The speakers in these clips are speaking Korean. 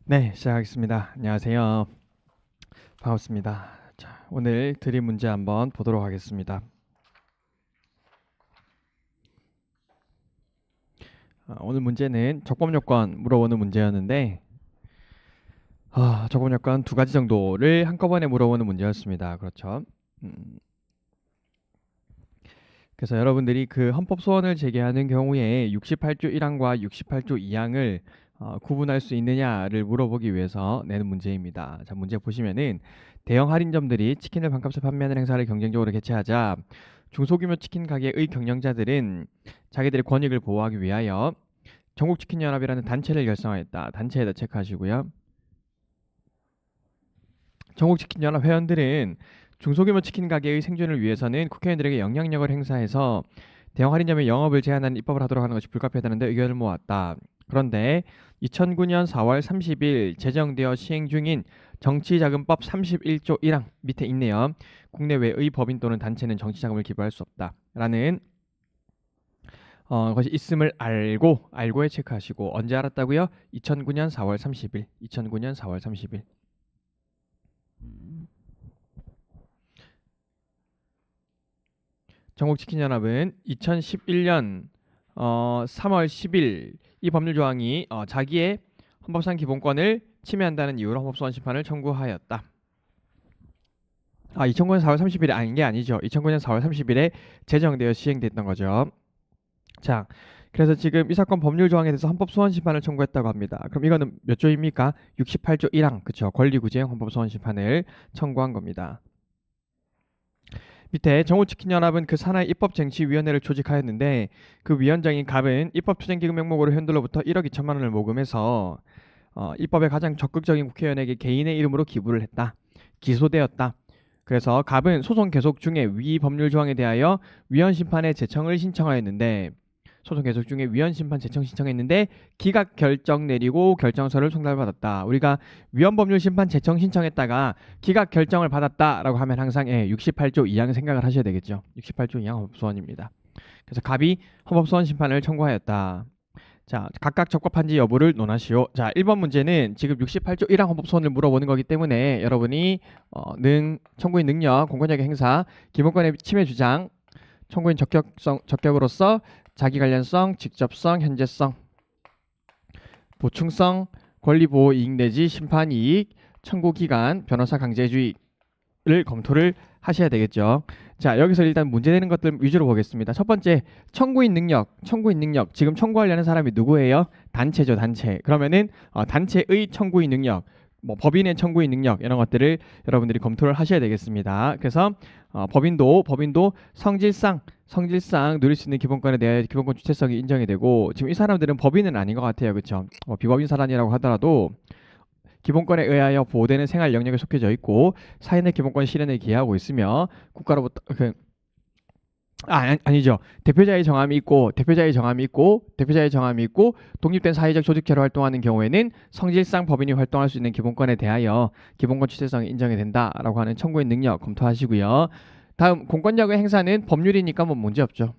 네, 시작하겠습니다. 안녕하세요. 반갑습니다. 자, 오늘 드릴 문제 한번 보도록 하겠습니다. 오늘 문제는 적법 요건 물어보는 문제였는데, 적법 요건 두 가지 정도를 한꺼번에 물어보는 문제였습니다. 그렇죠? 그래서 여러분들이 그 헌법 소원을 제기하는 경우에 68조 1항과 68조 2항을 구분할 수 있느냐를 물어보기 위해서 내는 문제입니다. 자, 문제 보시면은 대형 할인점들이 치킨을 반값에 판매하는 행사를 경쟁적으로 개최하자 중소규모 치킨 가게의 경영자들은 자기들의 권익을 보호하기 위하여 전국치킨연합이라는 단체를 결성하였다. 단체에다 체크하시고요. 전국치킨연합 회원들은 중소규모 치킨 가게의 생존을 위해서는 국회의원들에게 영향력을 행사해서 대형 할인점의 영업을 제한하는 입법을 하도록 하는 것이 불가피하다는데 의견을 모았다. 그런데 2009년 4월 30일 제정되어 시행 중인 정치자금법 31조 1항 밑에 있네요. 국내외의 법인 또는 단체는 정치자금을 기부할 수 없다. 라는 것이 있음을 알고에 체크하시고 언제 알았다고요? 2009년 4월 30일. 2009년 4월 30일. 전국치킨연합은 2011년 3월 10일 이 법률 조항이 자기의 헌법상 기본권을 침해한다는 이유로 헌법소원 심판을 청구하였다. 2009년 4월 30일에 아닌 게 아니죠. 2009년 4월 30일에 제정되어 시행됐던 거죠. 자, 그래서 지금 이 사건 법률 조항에 대해서 헌법소원 심판을 청구했다고 합니다. 그럼 이거는 몇 조입니까? 68조 1항, 그쵸? 권리구제형 헌법소원 심판을 청구한 겁니다. 밑에 정우치킨연합은 그 산하의 입법쟁취위원회를 조직하였는데 그 위원장인 갑은 입법투쟁기금 명목으로 현들로부터 1억 2천만 원을 모금해서 입법에 가장 적극적인 국회의원에게 개인의 이름으로 기부를 했다. 기소되었다. 그래서 갑은 소송 계속 중에 위 법률 조항에 대하여 위헌 심판의 제청을 신청하였는데 소송 계속 중에 위헌 심판 제청 신청했는데 기각 결정 내리고 결정서를 송달받았다. 우리가 위헌 법률 심판 제청 신청했다가 기각 결정을 받았다라고 하면 항상 68조 2항 생각을 하셔야 되겠죠. 68조 2항 헌법소원입니다. 그래서 갑이 헌법소원 심판을 청구하였다. 자, 각각 적법한지 여부를 논하시오. 자, 1번 문제는 지금 68조 1항 헌법소원을 물어보는 거기 때문에 여러분이 청구인 능력, 공권력의 행사, 기본권의 침해 주장, 청구인 적격으로서 자기 관련성, 직접성, 현재성, 보충성, 권리보호 이익 내지 심판 이익, 청구 기간, 변호사 강제주의를 검토를 하셔야 되겠죠. 자, 여기서 일단 문제되는 것들 위주로 보겠습니다. 첫 번째, 청구인 능력. 지금 청구하려는 사람이 누구예요? 단체죠, 단체. 그러면은 단체의 청구인 능력, 뭐 법인의 청구인 능력 이런 것들을 여러분들이 검토를 하셔야 되겠습니다. 그래서 법인도 성질상 누릴 수 있는 기본권에 대해 기본권 주체성이 인정이 되고 지금 이 사람들은 법인은 아닌 것 같아요, 그렇죠? 비법인 사단이라고 하더라도 기본권에 의하여 보호되는 생활 영역에 속해져 있고 사인의 기본권 실현에 기여하고 있으며 국가로부터 아니죠. 대표자의 정함이 있고 독립된 사회적 조직체로 활동하는 경우에는 성질상 법인이 활동할 수 있는 기본권에 대하여 기본권 주체성이 인정이 된다라고 하는 청구인 능력 검토하시고요. 다음 공권력의 행사는 법률이니까 뭐 문제 없죠.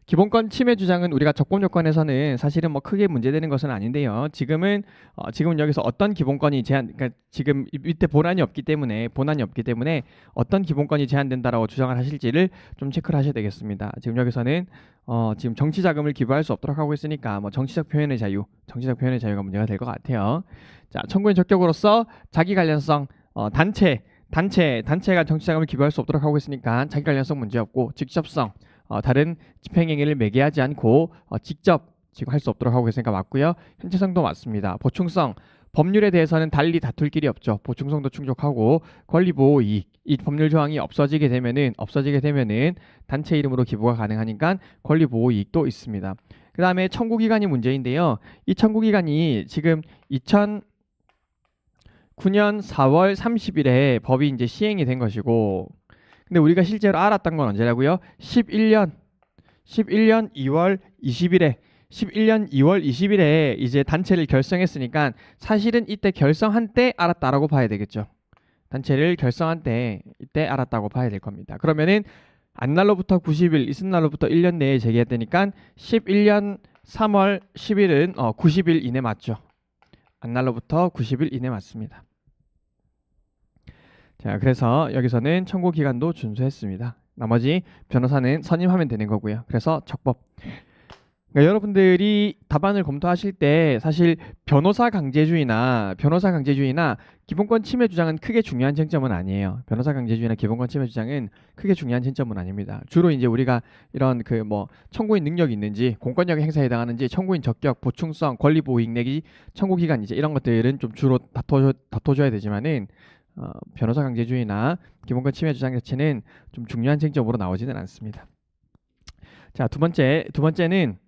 기본권 침해 주장은 우리가 적법 요건에서는 사실은 뭐 크게 문제되는 것은 아닌데요. 지금은 여기서 어떤 기본권이 그러니까 지금 밑에 본안이 없기 때문에 어떤 기본권이 제한된다라고 주장을 하실지를 좀 체크를 하셔야 되겠습니다. 지금 여기서는 지금 정치 자금을 기부할 수 없도록 하고 있으니까 뭐 정치적 표현의 자유가 문제가 될 것 같아요. 자, 청구인 적격으로서 자기 관련성 단체가 정치 자금을 기부할 수 없도록 하고 있으니까 자기 관련성 문제 없고 직접성 다른 집행행위를 매개하지 않고 직접 지금 할 수 없도록 하고 있으니까 맞고요. 현재성도 맞습니다. 보충성 법률에 대해서는 달리 다툴 길이 없죠. 보충성도 충족하고 권리보호 이익 이 법률 조항이 없어지게 되면은 단체 이름으로 기부가 가능하니까 권리보호 이익도 있습니다. 그 다음에 청구기간이 문제인데요. 이 청구기간이 지금 2009년 4월 30일에 법이 이제 시행이 된 것이고 근데 우리가 실제로 알았던 건 언제라고요? 11년 2월 20일에 이제 단체를 결성했으니까 사실은 이때 결성한 때 알았다라고 봐야 되겠죠. 단체를 결성한 때 이때 알았다고 봐야 될 겁니다. 그러면은 안날로부터 90일, 이튿날로부터 1년 내에 제기했다니까 11년 3월 10일은 90일 이내 맞죠? 안날로부터 90일 이내 맞습니다. 자, 그래서 여기서는 청구 기간도 준수했습니다. 나머지 변호사는 선임하면 되는 거고요. 그래서 적법. 그러니까 여러분들이 답안을 검토하실 때 사실 변호사 강제주의나 기본권 침해 주장은 크게 중요한 쟁점은 아니에요. 변호사 강제주의나 기본권 침해 주장은 크게 중요한 쟁점은 아닙니다. 주로 이제 우리가 이런 그 뭐 청구인 능력이 있는지, 공권력 행사에 해당하는지, 청구인 적격, 보충성, 권리 보호 이익 내기, 청구 기간 이제 이런 것들은 좀 주로 다퉈줘야 되지만은 변호사 강제주의나 기본권 침해 주장 자체는 좀 중요한 쟁점으로 나오지는 않습니다. 자, 두 번째는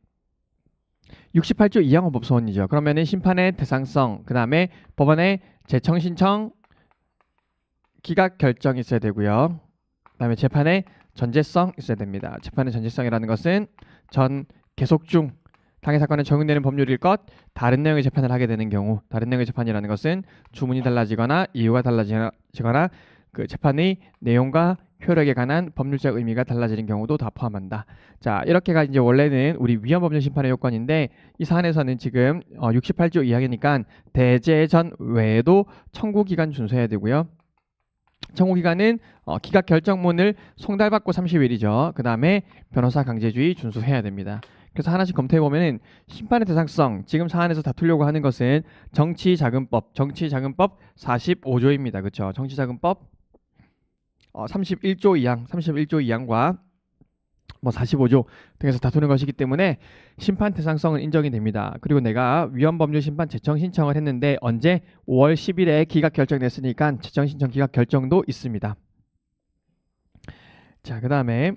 68조 2항 헌법 소원이죠. 그러면은 심판의 대상성, 그 다음에 법원의 재청 신청 기각 결정이 있어야 되고요. 그 다음에 재판의 전제성 있어야 됩니다. 재판의 전제성이라는 것은 전 계속 중 당해 사건에 적용되는 법률일 것, 다른 내용의 재판을 하게 되는 경우, 다른 내용의 재판이라는 것은 주문이 달라지거나 이유가 달라지거나 그 재판의 내용과 효력에 관한 법률적 의미가 달라지는 경우도 다 포함한다. 자, 이렇게가 이제 원래는 우리 위헌법률 심판의 요건인데 이 사안에서는 지금 68조 2항이니까 대제전 외에도 청구기간 준수해야 되고요. 청구기간은 기각 결정문을 송달받고 30일이죠. 그 다음에 변호사 강제주의 준수해야 됩니다. 그래서 하나씩 검토해보면 심판의 대상성, 지금 사안에서 다투려고 하는 것은 정치자금법 45조입니다. 그렇죠? 정치자금법 31조 2항과 뭐 45조 등에서 다투는 것이기 때문에 심판 대상성은 인정이 됩니다. 그리고 내가 위헌법률 심판 재청 신청을 했는데 언제 5월 10일에 기각 결정됐으니까 재청 신청 기각 결정도 있습니다. 자, 그 다음에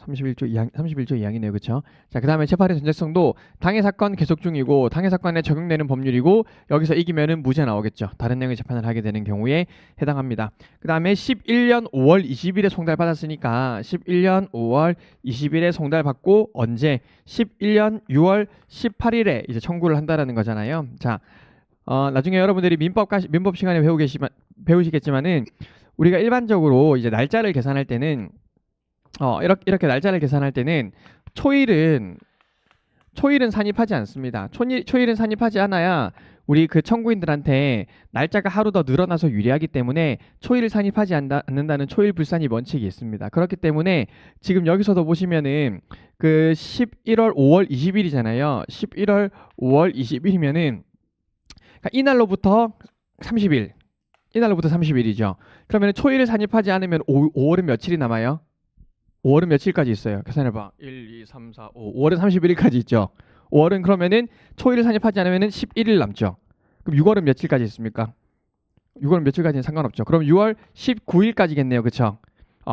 31조 2항이네요. 그렇죠? 자, 그 다음에 재판의 전제성도 당해 사건 계속 중이고 당해 사건에 적용되는 법률이고 여기서 이기면은 무죄 나오겠죠. 다른 내용의 재판을 하게 되는 경우에 해당합니다. 그 다음에 11년 5월 20일에 송달받았으니까 11년 5월 20일에 송달받고 언제? 11년 6월 18일에 이제 청구를 한다라는 거잖아요. 자, 나중에 여러분들이 민법 시간에 배우시겠지만은 우리가 일반적으로 이제 날짜를 계산할 때는 이렇게 날짜를 계산할 때는 초일은 산입하지 않습니다. 초일은 산입하지 않아야 우리 그 청구인들한테 날짜가 하루 더 늘어나서 유리하기 때문에 초일을 산입하지 않는다는 초일 불산입 원칙이 있습니다. 그렇기 때문에 지금 여기서도 보시면은 그 11월 5월 20일이잖아요. 11월 5월 20일이면은 그러니까 이날로부터 30일이죠. 그러면 초일을 산입하지 않으면 5월은 며칠이 남아요? 5월은 며칠까지 있어요? 계산해봐. 1, 2, 3, 4, 5. 5월은 31일까지 있죠. 5월은 그러면은 초일을 산입하지 않으면 11일 남죠. 그럼 6월은 며칠까지 있습니까? 6월은 며칠까지는 상관없죠. 그럼 6월 19일까지겠네요. 그쵸?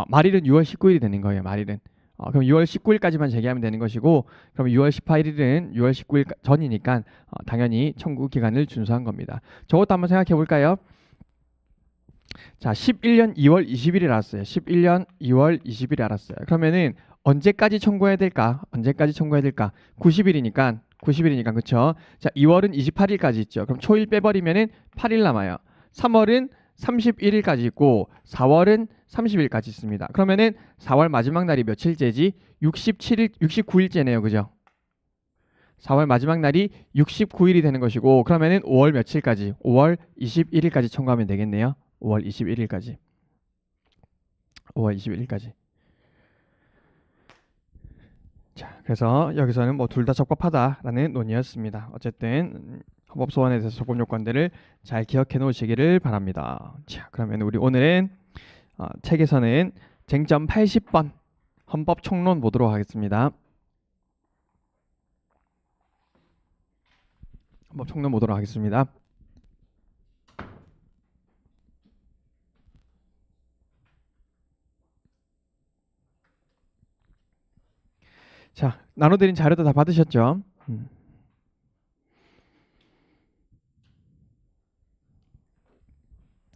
말일은 6월 19일이 되는 거예요. 말일은. 그럼 6월 19일까지만 제기하면 되는 것이고 그럼 6월 18일은 6월 19일 전이니까 당연히 청구 기간을 준수한 겁니다. 저것도 한번 생각해 볼까요? 자, 11년 2월 20일에 알았어요. 11년 2월 20일에 알았어요. 그러면은 언제까지 청구해야 될까? 90일이니까 그쵸? 자, 2월은 28일까지 있죠. 그럼 초일 빼버리면은 8일 남아요. 3월은 31일까지 있고 4월은 30일까지 있습니다. 그러면은 4월 마지막 날이 며칠째지? 69일째네요. 그죠? 4월 마지막 날이 69일이 되는 것이고 그러면은 5월 며칠까지? 5월 21일까지 청구하면 되겠네요. 5월 21일까지. 자, 그래서 여기서는 뭐 둘 다 적법하다라는 논의였습니다. 어쨌든 헌법 소원에 대해서 적법 요건들을 잘 기억해 놓으시기를 바랍니다. 자, 그러면 우리 오늘은 책에서는 쟁점 80번 헌법 총론 보도록 하겠습니다. 헌법 총론 보도록 하겠습니다. 자, 나눠드린 자료도 다 받으셨죠?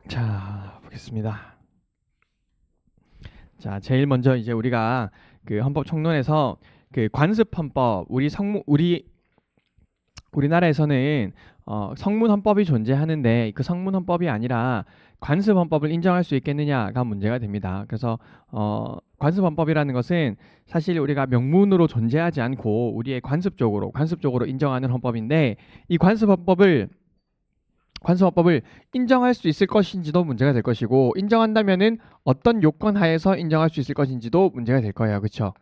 자, 보겠습니다. 자, 제일 먼저 이제 우리가 그 헌법 총론에서 그 관습헌법 우리나라에서는 성문헌법이 존재하는데 그 성문헌법이 아니라 관습헌법을 인정할 수 있겠느냐가 문제가 됩니다. 그래서 관습헌법이라는 것은 사실 우리가 명문으로 존재하지 않고 우리의 관습적으로 인정하는 헌법인데 이 관습헌법을 인정할 수 있을 것인지도 문제가 될 것이고 인정한다면은 어떤 요건 하에서 인정할 수 있을 것인지도 문제가 될 거예요. 그렇죠?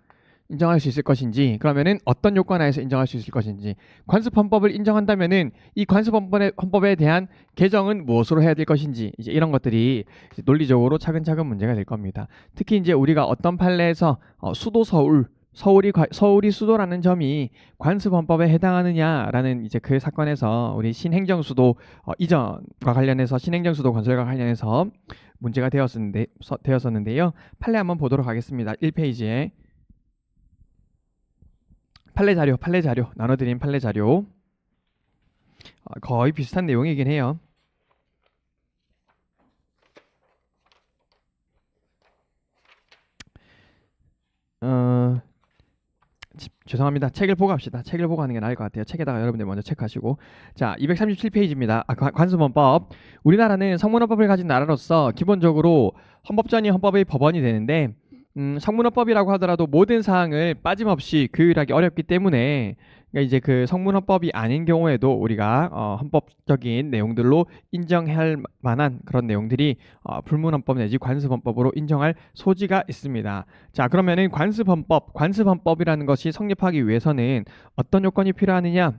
인정할 수 있을 것인지 그러면은 어떤 요건 하에서 인정할 수 있을 것인지 관습헌법을 인정한다면은 이 관습헌법에 대한 개정은 무엇으로 해야 될 것인지 이제 이런 것들이 이제 논리적으로 차근차근 문제가 될 겁니다. 특히 이제 우리가 어떤 판례에서 수도 서울이 수도라는 점이 관습헌법에 해당하느냐라는 이제 그 사건에서 우리 신행정수도 이전과 관련해서 신행정수도 건설과 관련해서 문제가 되었었는데요. 판례 한번 보도록 하겠습니다. 1페이지에 판례 자료 나눠드린 판례 자료 거의 비슷한 내용이긴 해요. 죄송합니다. 책을 보고 합시다. 책을 보고 하는 게 나을 것 같아요. 책에다가 여러분들 먼저 체크하시고. 자, 237페이지입니다. 관습헌법. 우리나라는 성문헌법을 가진 나라로서 기본적으로 헌법전이 헌법의 법원이 되는데 성문헌법이라고 하더라도 모든 사항을 빠짐없이 규율하기 어렵기 때문에 그러니까 이제 그 성문헌법이 아닌 경우에도 우리가 헌법적인 내용들로 인정할 만한 그런 내용들이 불문헌법 내지 관습헌법으로 인정할 소지가 있습니다. 자, 그러면은 관습헌법이라는 것이 성립하기 위해서는 어떤 요건이 필요하느냐?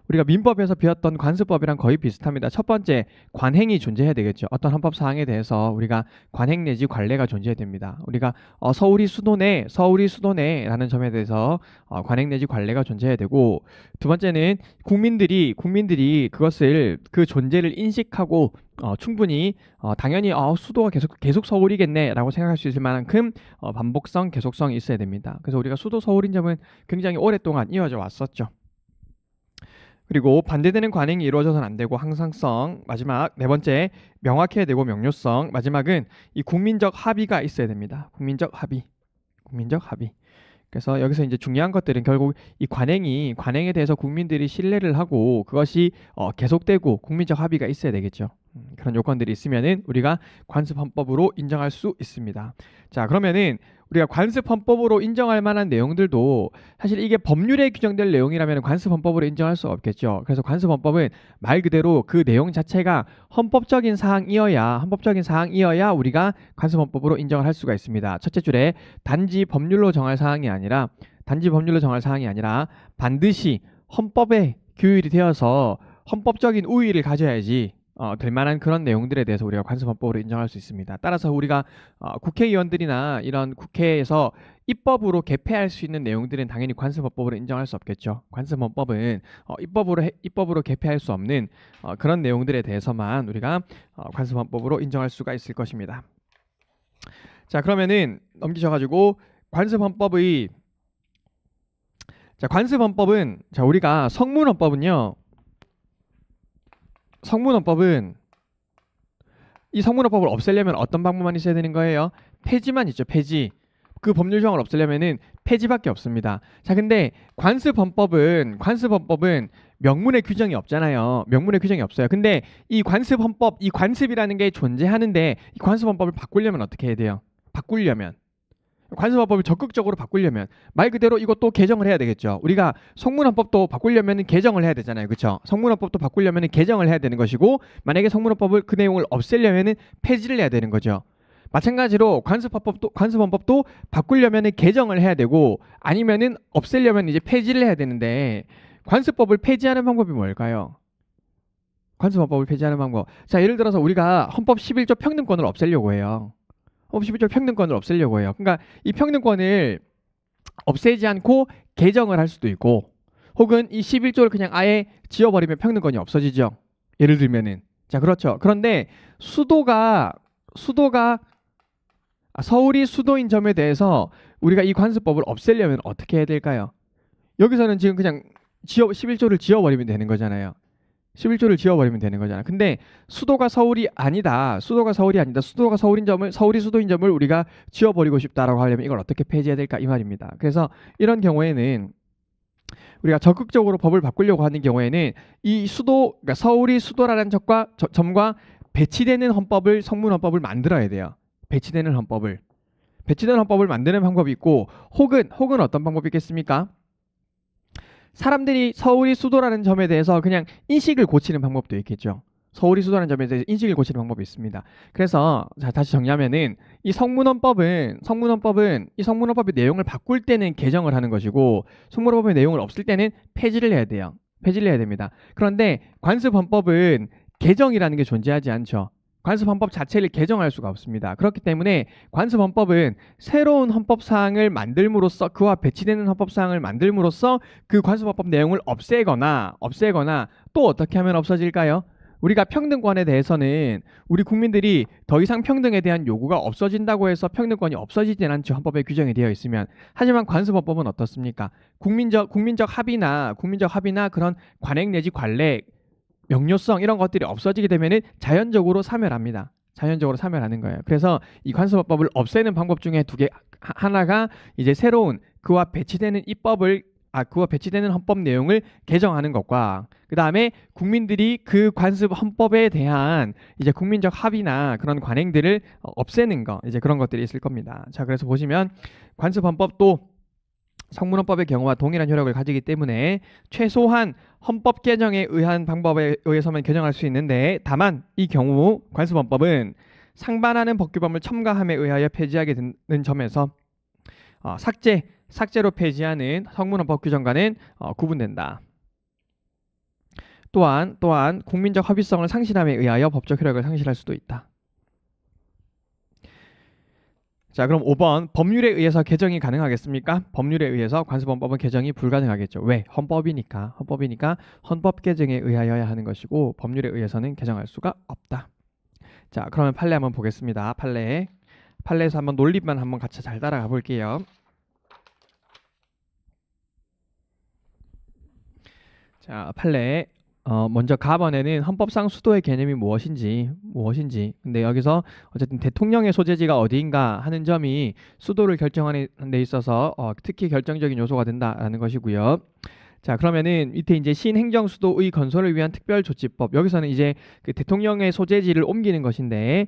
우리가 민법에서 배웠던 관습법이랑 거의 비슷합니다. 첫 번째, 관행이 존재해야 되겠죠. 어떤 헌법 사항에 대해서 우리가 관행 내지 관례가 존재해야 됩니다. 우리가 서울이 수도네라는 점에 대해서 관행 내지 관례가 존재해야 되고, 두 번째는 국민들이 그것을 그 존재를 인식하고 충분히 당연히 수도가 계속 서울이겠네라고 생각할 수 있을 만큼 반복성, 계속성이 있어야 됩니다. 그래서 우리가 수도 서울인 점은 굉장히 오랫동안 이어져 왔었죠. 그리고 반대되는 관행이 이루어져서는 안 되고 항상성, 마지막 네 번째 명확해야 되고 명료성, 마지막은 이 국민적 합의가 있어야 됩니다. 국민적 합의. 그래서 여기서 이제 중요한 것들은 결국 이 관행에 대해서 국민들이 신뢰를 하고 그것이 계속되고 국민적 합의가 있어야 되겠죠. 그런 요건들이 있으면은 우리가 관습헌법으로 인정할 수 있습니다. 자, 그러면은 우리가 관습헌법으로 인정할 만한 내용들도 사실 이게 법률에 규정될 내용이라면 관습헌법으로 인정할 수 없겠죠. 그래서 관습헌법은 말 그대로 그 내용 자체가 헌법적인 사항이어야 우리가 관습헌법으로 인정을 할 수가 있습니다. 첫째 줄에 단지 법률로 정할 사항이 아니라 반드시 헌법에 규율이 되어서 헌법적인 우위를 가져야지 될 만한 그런 내용들에 대해서 우리가 관습헌법으로 인정할 수 있습니다. 따라서 우리가 국회의원들이나 이런 국회에서 입법으로 개폐할 수 있는 내용들은 당연히 관습헌법으로 인정할 수 없겠죠. 관습헌법은 입법으로 개폐할 수 없는 그런 내용들에 대해서만 우리가 관습헌법으로 인정할 수가 있을 것입니다. 자, 그러면은 넘기셔가지고 관습헌법은 우리가 이 성문헌법을 없애려면 어떤 방법만 있어야 되는 거예요? 폐지만 있죠. 폐지. 그 법률 조항을 없애려면은 폐지밖에 없습니다. 자, 근데 관습헌법은 명문의 규정이 없잖아요. 명문의 규정이 없어요. 근데 이 관습이라는 게 존재하는데 이 관습헌법을 바꾸려면 어떻게 해야 돼요? 관습헌법을 적극적으로 바꾸려면 말 그대로 이것도 개정을 해야 되겠죠. 우리가 성문헌법도 바꾸려면 개정을 해야 되잖아요. 그렇죠? 성문헌법도 바꾸려면 개정을 해야 되는 것이고 만약에 성문헌법을 그 내용을 없애려면 폐지를 해야 되는 거죠. 마찬가지로 관습헌법도 바꾸려면 개정을 해야 되고 아니면은 없애려면 이제 폐지를 해야 되는데 관습법을 폐지하는 방법이 뭘까요? 관습헌법을 폐지하는 방법. 자, 예를 들어서 우리가 헌법 11조 평등권을 없애려고 해요. 그러니까 이 평등권을 없애지 않고 개정을 할 수도 있고 혹은 이 11조를 그냥 아예 지워버리면 평등권이 없어지죠. 예를 들면은. 자, 그렇죠. 그런데 서울이 수도인 점에 대해서 우리가 이 관습법을 없애려면 어떻게 해야 될까요? 여기서는 지금 그냥 11조를 지워버리면 되는 거잖아요. 근데 수도가 서울이 아니다. 수도가 서울이 수도인 점을 우리가 지워버리고 싶다라고 하려면 이걸 어떻게 폐지해야 될까 이 말입니다. 그래서 이런 경우에는 우리가 적극적으로 법을 바꾸려고 하는 경우에는 이 수도, 그러니까 서울이 수도라는 점과 배치되는 헌법을 성문헌법을 만들어야 돼요. 배치되는 헌법을 만드는 방법이 있고 혹은 어떤 방법이 있겠습니까? 사람들이 서울이 수도라는 점에 대해서 그냥 인식을 고치는 방법도 있겠죠. 서울이 수도라는 점에 대해서 인식을 고치는 방법이 있습니다. 그래서 자, 다시 정리하면은 이 성문헌법의 내용을 바꿀 때는 개정을 하는 것이고 성문헌법의 내용을 없을 때는 폐지를 해야 돼요. 폐지를 해야 됩니다. 그런데 관습헌법은 개정이라는 게 존재하지 않죠. 관습헌법 자체를 개정할 수가 없습니다. 그렇기 때문에 관습헌법은 새로운 헌법사항을 만들므로써 그와 배치되는 헌법사항을 만들므로써 그 관습헌법 내용을 없애거나 또 어떻게 하면 없어질까요? 우리가 평등권에 대해서는 우리 국민들이 더 이상 평등에 대한 요구가 없어진다고 해서 평등권이 없어지진 않죠. 헌법에 규정이 되어 있으면. 하지만 관습헌법은 어떻습니까? 국민적 합의나 그런 관행 내지 관례 명료성 이런 것들이 없어지게 되면은 자연적으로 사멸합니다. 자연적으로 사멸하는 거예요. 그래서 이 관습헌법을 없애는 방법 중에 하나가 이제 새로운 그와 배치되는 헌법 내용을 개정하는 것과 그 다음에 국민들이 그 관습 헌법에 대한 이제 국민적 합의나 그런 관행들을 없애는 거 이제 그런 것들이 있을 겁니다. 자, 그래서 보시면 관습 헌법도 성문헌법의 경우와 동일한 효력을 가지기 때문에 최소한 헌법 개정에 의한 방법에 의해서만 개정할 수 있는데 다만 이 경우 관습헌법은 상반하는 법규범을 첨가함에 의하여 폐지하게 되는 점에서 삭제로 폐지하는 성문헌법 규정과는 구분된다. 또한 국민적 합의성을 상실함에 의하여 법적 효력을 상실할 수도 있다. 자, 그럼 5번 법률에 의해서 개정이 가능하겠습니까? 법률에 의해서 관습헌법은 개정이 불가능하겠죠. 왜? 헌법이니까 헌법 개정에 의하여야 하는 것이고 법률에 의해서는 개정할 수가 없다. 자, 그러면 판례 한번 보겠습니다. 판례에서 한번 논리만 한번 같이 잘 따라가 볼게요. 자, 판례 먼저 가번에는 헌법상 수도의 개념이 무엇인지 근데 여기서 어쨌든 대통령의 소재지가 어디인가 하는 점이 수도를 결정하는 데 있어서 특히 결정적인 요소가 된다라는 것이고요. 자, 그러면은 밑에 이제 신행정수도의 건설을 위한 특별조치법 여기서는 이제 그 대통령의 소재지를 옮기는 것인데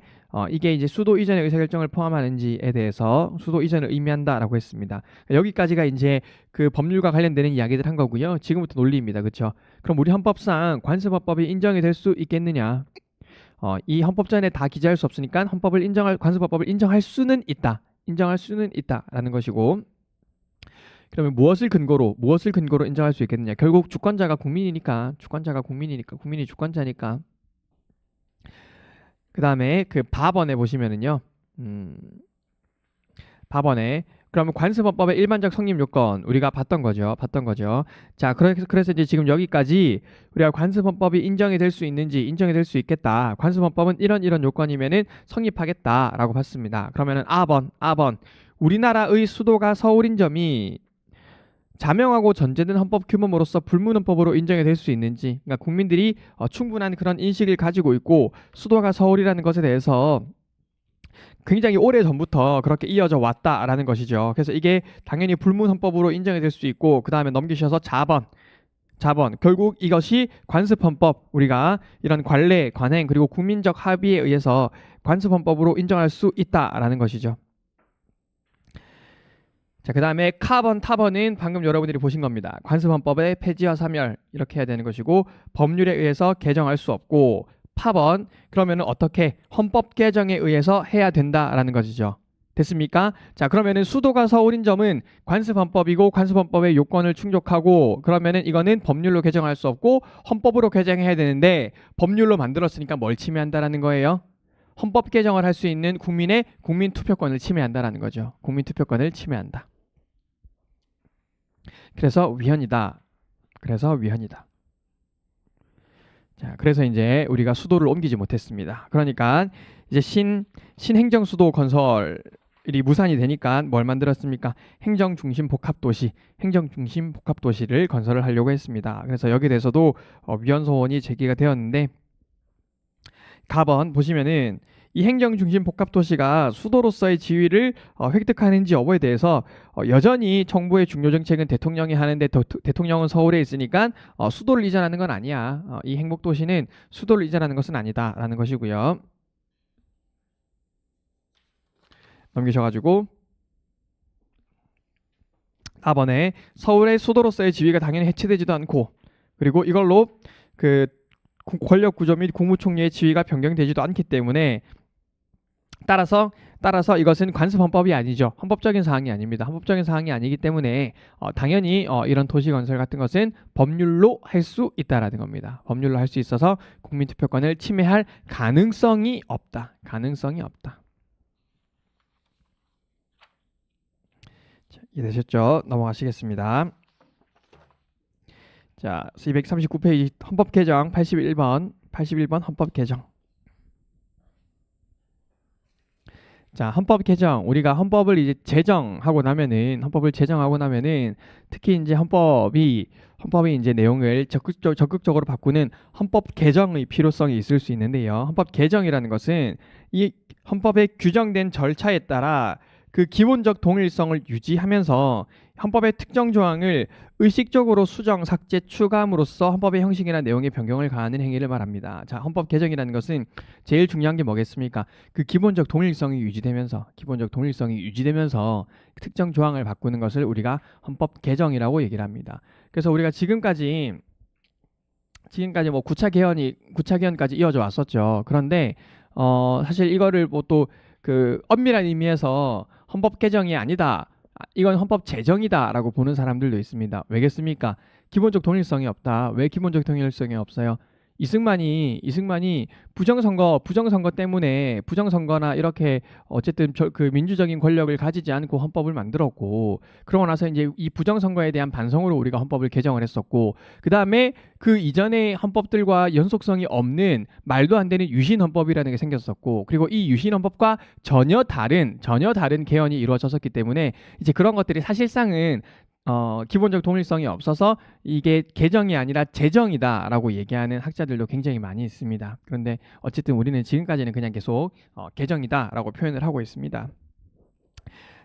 이게 이제 수도 이전의 의사결정을 포함하는지에 대해서 수도 이전을 의미한다라고 했습니다. 여기까지가 이제 그 법률과 관련되는 이야기들 한 거고요. 지금부터 논리입니다. 그렇죠? 그럼 우리 헌법상 관습헌법이 인정이 될 수 있겠느냐? 이 헌법전에 다 기재할 수 없으니까 관습헌법을 인정할 수는 있다라는 것이고. 그러면 무엇을 근거로 인정할 수 있겠느냐? 결국 주권자가 국민이니까 국민이 주권자니까. 그 다음에 그 밥원에 보시면은요. 밥원에 그러면 관습헌법의 일반적 성립 요건 우리가 봤던 거죠. 자, 그래서 이제 지금 여기까지 우리가 관습헌법이 인정이 될 수 있겠다. 관습헌법은 이런 요건이면은 성립하겠다라고 봤습니다. 그러면은 A번 우리나라의 수도가 서울인 점이 자명하고 전제된 헌법 규범으로서 불문헌법으로 인정이 될 수 있는지, 그러니까 국민들이 충분한 그런 인식을 가지고 있고 수도가 서울이라는 것에 대해서 굉장히 오래 전부터 그렇게 이어져 왔다라는 것이죠. 그래서 이게 당연히 불문헌법으로 인정이 될 수 있고 그 다음에 넘기셔서 자번 결국 이것이 관습헌법 우리가 이런 관례, 관행 그리고 국민적 합의에 의해서 관습헌법으로 인정할 수 있다라는 것이죠. 자, 그 다음에 타번은 방금 여러분들이 보신 겁니다. 관습헌법의 폐지와 사멸 이렇게 해야 되는 것이고 법률에 의해서 개정할 수 없고 파번 그러면은 어떻게 헌법 개정에 의해서 해야 된다라는 것이죠. 됐습니까? 자, 그러면은 수도가 서울인 점은 관습헌법이고 관습헌법의 요건을 충족하고 그러면은 이거는 법률로 개정할 수 없고 헌법으로 개정해야 되는데 법률로 만들었으니까 뭘 침해한다라는 거예요? 헌법 개정을 할 수 있는 국민의 국민투표권을 침해한다라는 거죠. 국민투표권을 침해한다. 그래서 위헌이다. 자, 그래서 이제 우리가 수도를 옮기지 못했습니다. 그러니까 이제 신행정수도 건설이 무산이 되니까 뭘 만들었습니까? 행정중심 복합도시를 건설을 하려고 했습니다. 그래서 여기에 대해서도 위헌 소원이 제기가 되었는데 가번 보시면은 이 행정중심 복합도시가 수도로서의 지위를 획득하는지 여부에 대해서 여전히 정부의 중요 정책은 대통령이 하는데 대통령은 서울에 있으니까 수도를 이전하는 건 아니야. 이 행복도시는 수도를 이전하는 것은 아니다라는 것이고요. 넘기셔가지고 4번에 서울의 수도로서의 지위가 당연히 해체되지도 않고 그리고 이걸로 그 권력 구조 및 국무총리의 지위가 변경되지도 않기 때문에 따라서 이것은 관습 헌법이 아니죠. 헌법적인 사항이 아닙니다. 헌법적인 사항이 아니기 때문에 당연히 이런 도시 건설 같은 것은 법률로 할 수 있다라는 겁니다. 법률로 할 수 있어서 국민투표권을 침해할 가능성이 없다. 가능성이 없다. 자, 이해되셨죠? 넘어가시겠습니다. 자, 239페이지 헌법 개정 81번 헌법 개정. 자, 헌법 개정. 우리가 헌법을 이제 제정하고 나면은 특히 이제 헌법이 이제 내용을 적극적으로 바꾸는 헌법 개정의 필요성이 있을 수 있는데요. 헌법 개정이라는 것은 이 헌법에 규정된 절차에 따라 그 기본적 동일성을 유지하면서 헌법의 특정 조항을 의식적으로 수정, 삭제, 추가함으로써 헌법의 형식이나 내용에 변경을 가하는 행위를 말합니다. 자, 헌법 개정이라는 것은 제일 중요한 게 뭐겠습니까? 그 기본적 동일성이 유지되면서 특정 조항을 바꾸는 것을 우리가 헌법 개정이라고 얘기를 합니다. 그래서 우리가 지금까지 뭐 구차 개헌까지 이어져 왔었죠. 그런데 사실 이거를 뭐 또 그 엄밀한 의미에서 헌법 개정이 아니다. 이건 헌법 제정이다라고 보는 사람들도 있습니다. 왜겠습니까? 기본적 동일성이 없다. 왜 기본적 동일성이 없어요? 이승만이 부정선거 때문에 부정선거나 이렇게 어쨌든 그 민주적인 권력을 가지지 않고 헌법을 만들었고 그러고 나서 이제 이 부정선거에 대한 반성으로 우리가 헌법을 개정을 했었고 그 다음에 그 이전의 헌법들과 연속성이 없는 말도 안 되는 유신헌법이라는 게 생겼었고 그리고 이 유신헌법과 전혀 다른 개헌이 이루어졌었기 때문에 이제 그런 것들이 사실상은 기본적 동일성이 없어서 이게 개정이 아니라 제정이다라고 얘기하는 학자들도 굉장히 많이 있습니다. 그런데 어쨌든 우리는 지금까지는 그냥 계속 개정이다라고 표현을 하고 있습니다.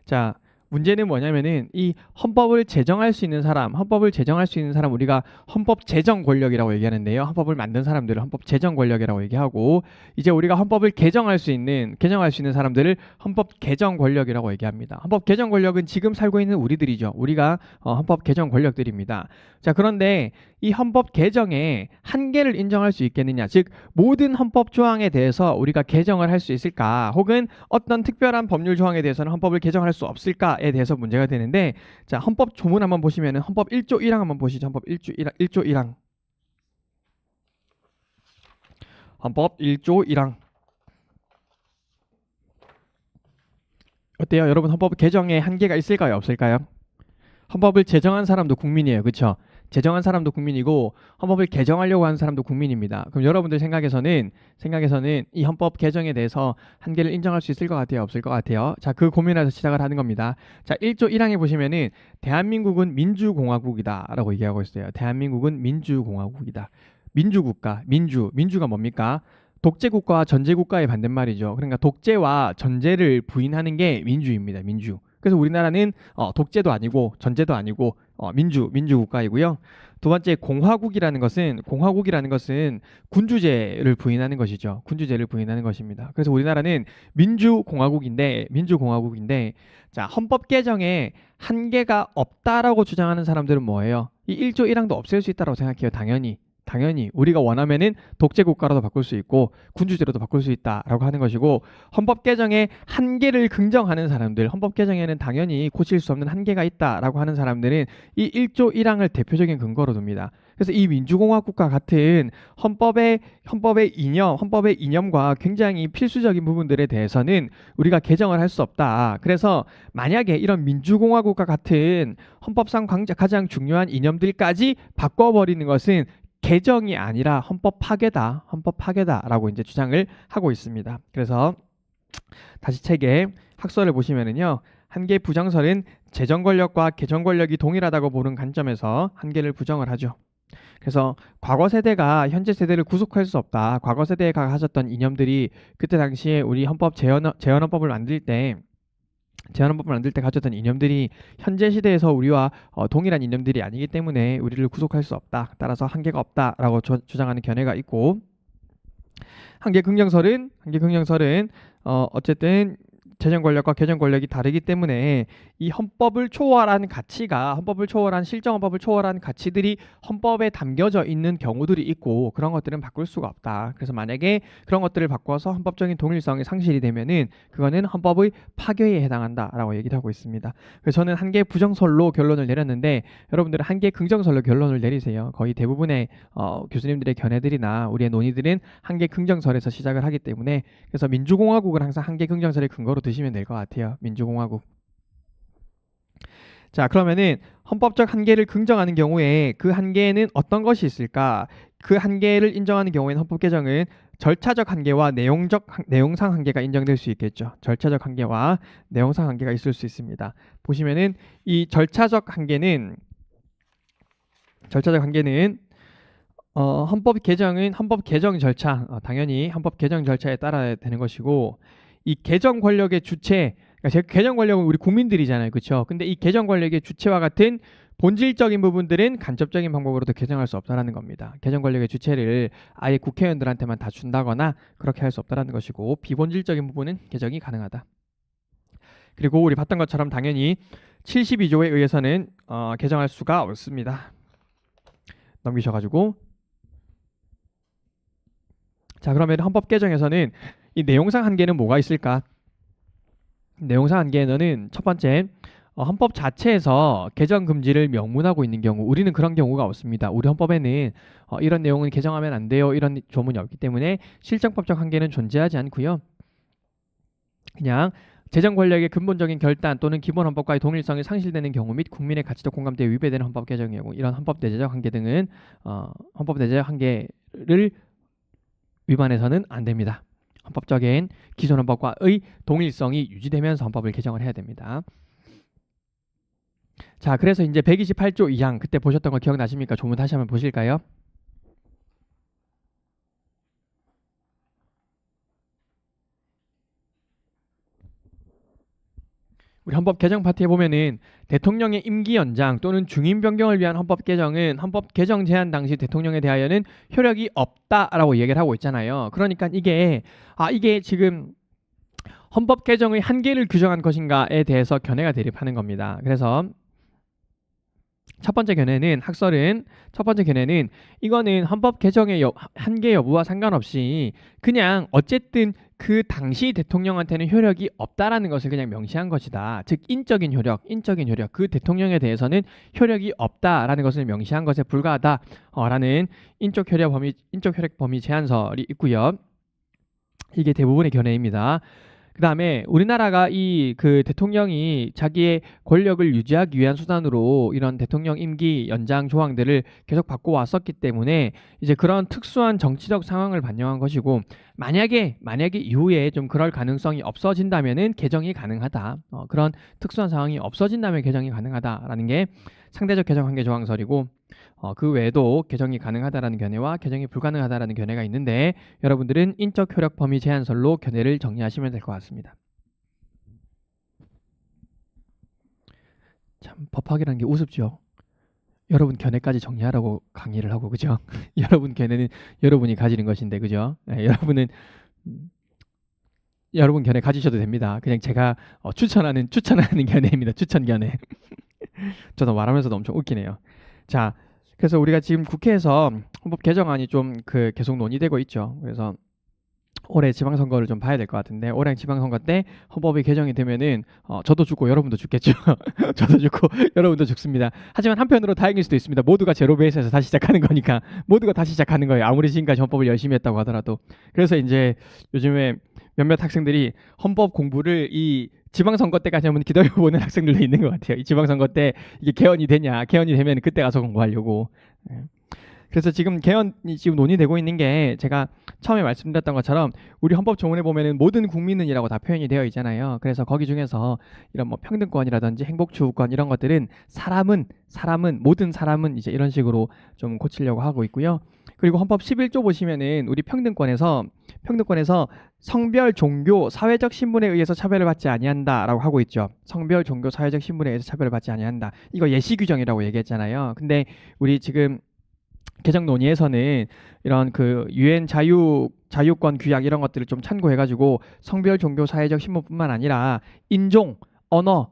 자, 문제는 뭐냐면은 이 헌법을 제정할 수 있는 사람 우리가 헌법 제정 권력이라고 얘기하는데요. 헌법을 만든 사람들을 헌법 제정 권력이라고 얘기하고 이제 우리가 헌법을 개정할 수 있는 사람들을 헌법 개정 권력이라고 얘기합니다. 헌법 개정 권력은 지금 살고 있는 우리들이죠. 우리가 헌법 개정 권력들입니다. 자, 그런데 이 헌법 개정의 한계를 인정할 수 있겠느냐? 즉 모든 헌법 조항에 대해서 우리가 개정을 할 수 있을까? 혹은 어떤 특별한 법률 조항에 대해서는 헌법을 개정할 수 없을까에 대해서 문제가 되는데 자, 헌법 조문 한번 보시면은 헌법 1조 1항 한번 보시죠. 헌법 1조 1항. 헌법 1조 1항. 어때요? 여러분 헌법 개정에 한계가 있을까요? 없을까요? 헌법을 제정한 사람도 국민이에요. 그렇죠? 제정한 사람도 국민이고 헌법을 개정하려고 하는 사람도 국민입니다. 그럼 여러분들 생각에서는 이 헌법 개정에 대해서 한계를 인정할 수 있을 것 같아요? 없을 것 같아요? 자, 그 고민에서 시작을 하는 겁니다. 자, 1조 1항에 보시면은 대한민국은 민주공화국이다 라고 얘기하고 있어요. 대한민국은 민주공화국이다. 민주국가, 민주가 뭡니까? 독재국가와 전제국가의 반대말이죠. 그러니까 독재와 전제를 부인하는 게 민주입니다. 민주. 그래서 우리나라는 독재도 아니고 전제도 아니고 민주국가이고요. 두 번째 공화국이라는 것은 군주제를 부인하는 것이죠. 군주제를 부인하는 것입니다. 그래서 우리나라는 민주공화국인데 자, 헌법 개정에 한계가 없다라고 주장하는 사람들은 뭐예요? 이 1조 1항도 없앨 수 있다고 생각해요. 당연히 우리가 원하면은 독재 국가로도 바꿀 수 있고 군주제로도 바꿀 수 있다라고 하는 것이고 헌법 개정의 한계를 긍정하는 사람들, 헌법 개정에는 당연히 고칠 수 없는 한계가 있다라고 하는 사람들은 이 1조 1항을 대표적인 근거로 둡니다. 그래서 이 민주공화국과 같은 헌법의 이념과 굉장히 필수적인 부분들에 대해서는 우리가 개정을 할 수 없다. 그래서 만약에 이런 민주공화국과 같은 헌법상 가장 중요한 이념들까지 바꿔버리는 것은 개정이 아니라 헌법 파괴다라고 이제 주장을 하고 있습니다. 그래서 다시 책의 학설을 보시면은요. 한계 부정설은 제정 권력과 개정 권력이 동일하다고 보는 관점에서 한계를 부정을 하죠. 그래서 과거 세대가 현재 세대를 구속할 수 없다. 과거 세대가 가졌던 이념들이 그때 당시에 우리 헌법 재헌헌법을 만들 때 제한헌법을 만들 때 가졌던 이념들이 현재 시대에서 우리와 동일한 이념들이 아니기 때문에 우리를 구속할 수 없다. 따라서 한계가 없다라고 주장하는 견해가 있고, 한계 긍정설은 어쨌든 재정 권력과 개정 권력이 다르기 때문에 이 헌법을 초월한 가치가 실정 헌법을 초월한 가치들이 헌법에 담겨져 있는 경우들이 있고, 그런 것들은 바꿀 수가 없다. 그래서 만약에 그런 것들을 바꿔서 헌법적인 동일성이 상실이 되면은 그거는 헌법의 파괴에 해당한다라고 얘기를 하고 있습니다. 그래서 저는 한계 부정설로 결론을 내렸는데, 여러분들은 한계 긍정설로 결론을 내리세요. 거의 대부분의 교수님들의 견해들이나 우리의 논의들은 한계 긍정설에서 시작을 하기 때문에, 그래서 민주공화국은 항상 한계 긍정설의 근거로 드시면 될 것 같아요. 민주공화국. 자, 그러면은 헌법적 한계를 긍정하는 경우에 그 한계에는 어떤 것이 있을까? 그 한계를 인정하는 경우에는 헌법 개정은 절차적 한계와 내용상 한계가 인정될 수 있겠죠. 절차적 한계와 내용상 한계가 있을 수 있습니다. 보시면은 이 절차적 한계는 헌법 개정 절차, 당연히 헌법 개정 절차에 따라야 되는 것이고, 이 개정 권력의 주체, 그러니까 개정 권력은 우리 국민들이잖아요, 그렇죠? 근데 이 개정 권력의 주체와 같은 본질적인 부분들은 간접적인 방법으로도 개정할 수 없다라는 겁니다. 개정 권력의 주체를 아예 국회의원들한테만 다 준다거나 그렇게 할 수 없다라는 것이고, 비본질적인 부분은 개정이 가능하다. 그리고 우리 봤던 것처럼 당연히 72조에 의해서는 개정할 수가 없습니다. 넘기셔가지고, 자, 그러면 헌법 개정에서는 이 내용상 한계는 뭐가 있을까? 내용상 한계는 첫 번째, 헌법 자체에서 개정 금지를 명문하고 있는 경우, 우리는 그런 경우가 없습니다. 우리 헌법에는 이런 내용은 개정하면 안 돼요, 이런 조문이 없기 때문에 실정법적 한계는 존재하지 않고요. 그냥 재정 권력의 근본적인 결단 또는 기본 헌법과의 동일성이 상실되는 경우 및 국민의 가치적 공감대에 위배되는 헌법 개정의 경우, 이런 헌법 내재적 한계 등은 헌법 내재적 한계를 위반해서는 안 됩니다. 헌법적인 기존 헌법과의 동일성이 유지되면서 헌법을 개정을 해야 됩니다. 자, 그래서 이제 128조 2항 그때 보셨던 거 기억나십니까? 조문 다시 한번 보실까요? 우리 헌법 개정 파트에 보면은 대통령의 임기 연장 또는 중임 변경을 위한 헌법 개정은 헌법 개정 제안 당시 대통령에 대하여는 효력이 없다라고 얘기를 하고 있잖아요. 그러니까 이게 지금 헌법 개정의 한계를 규정한 것인가에 대해서 견해가 대립하는 겁니다. 그래서 첫 번째 견해는 이거는 헌법 개정의 한계 여부와 상관없이 그냥 어쨌든 그 당시 대통령한테는 효력이 없다라는 것을 그냥 명시한 것이다. 즉 인적인 효력, 그 대통령에 대해서는 효력이 없다라는 것을 명시한 것에 불과하다라는 인적 효력 범위 제한설이 있고요. 이게 대부분의 견해입니다. 그 다음에 우리나라가 그 대통령이 자기의 권력을 유지하기 위한 수단으로 이런 대통령 임기 연장 조항들을 계속 바꿔왔었기 때문에 이제 그런 특수한 정치적 상황을 반영한 것이고, 만약에 이후에 좀 그럴 가능성이 없어진다면은 개정이 가능하다. 그런 특수한 상황이 없어진다면 개정이 가능하다라는 게 상대적 개정 한계 조항설이고, 그 외에도 개정이 가능하다라는 견해와 개정이 불가능하다라는 견해가 있는데, 여러분들은 인적 효력 범위 제한설로 견해를 정리하시면 될 것 같습니다. 참 법학이라는 게 우습죠. 여러분 견해까지 정리하라고 강의를 하고, 그죠? 여러분 견해는 여러분이 가지는 것인데, 그죠? 네, 여러분 견해 가지셔도 됩니다. 그냥 제가 추천하는 견해입니다. 추천 견해. 저도 말하면서도 엄청 웃기네요. 자, 그래서 우리가 지금 국회에서 헌법 개정안이 좀 계속 논의되고 있죠. 그래서 올해 지방선거를 좀 봐야 될 것 같은데, 올해 지방선거 때 헌법이 개정이 되면은 저도 죽고 여러분도 죽겠죠. 저도 죽고 여러분도 죽습니다. 하지만 한편으로 다행일 수도 있습니다. 모두가 제로 베이스에서 다시 시작하는 거니까, 모두가 다시 시작하는 거예요. 아무리 지금까지 헌법을 열심히 했다고 하더라도. 그래서 이제 요즘에 몇몇 학생들이 헌법 공부를 이 지방선거 때까지 한번 기다려보는 학생들도 있는 것 같아요. 이 지방선거 때 이게 개헌이 되면 그때 가서 공부하려고. 그래서 지금 개헌이 지금 논의되고 있는 게, 제가 처음에 말씀드렸던 것처럼 우리 헌법 조문에 보면은 모든 국민은이라고 다 표현이 되어 있잖아요. 그래서 거기 중에서 이런 뭐 평등권이라든지 행복추구권 이런 것들은 사람은 모든 사람은 이제 이런 식으로 좀 고치려고 하고 있고요. 그리고 헌법 11조 보시면은 우리 평등권에서 성별, 종교, 사회적 신분에 의해서 차별을 받지 아니한다라고 하고 있죠. 성별, 종교, 사회적 신분에 의해서 차별을 받지 아니한다. 이거 예시 규정이라고 얘기했잖아요. 근데 우리 지금 개정 논의에서는 이런 그 유엔 자유권 규약 이런 것들을 좀 참고해가지고 성별, 종교, 사회적 신분뿐만 아니라 인종, 언어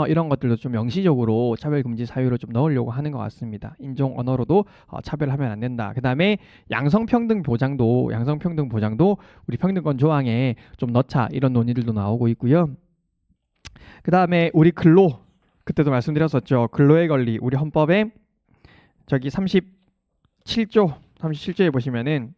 이런 것들도 좀 명시적으로 차별 금지 사유로 좀 넣으려고 하는 것 같습니다. 인종, 언어로도 차별하면 안 된다. 그다음에 양성평등 보장도 우리 평등권 조항에 좀 넣자 이런 논의들도 나오고 있고요. 그다음에 우리 근로 그때도 말씀드렸었죠. 근로의 권리 우리 헌법에 저기 37조에 보시면은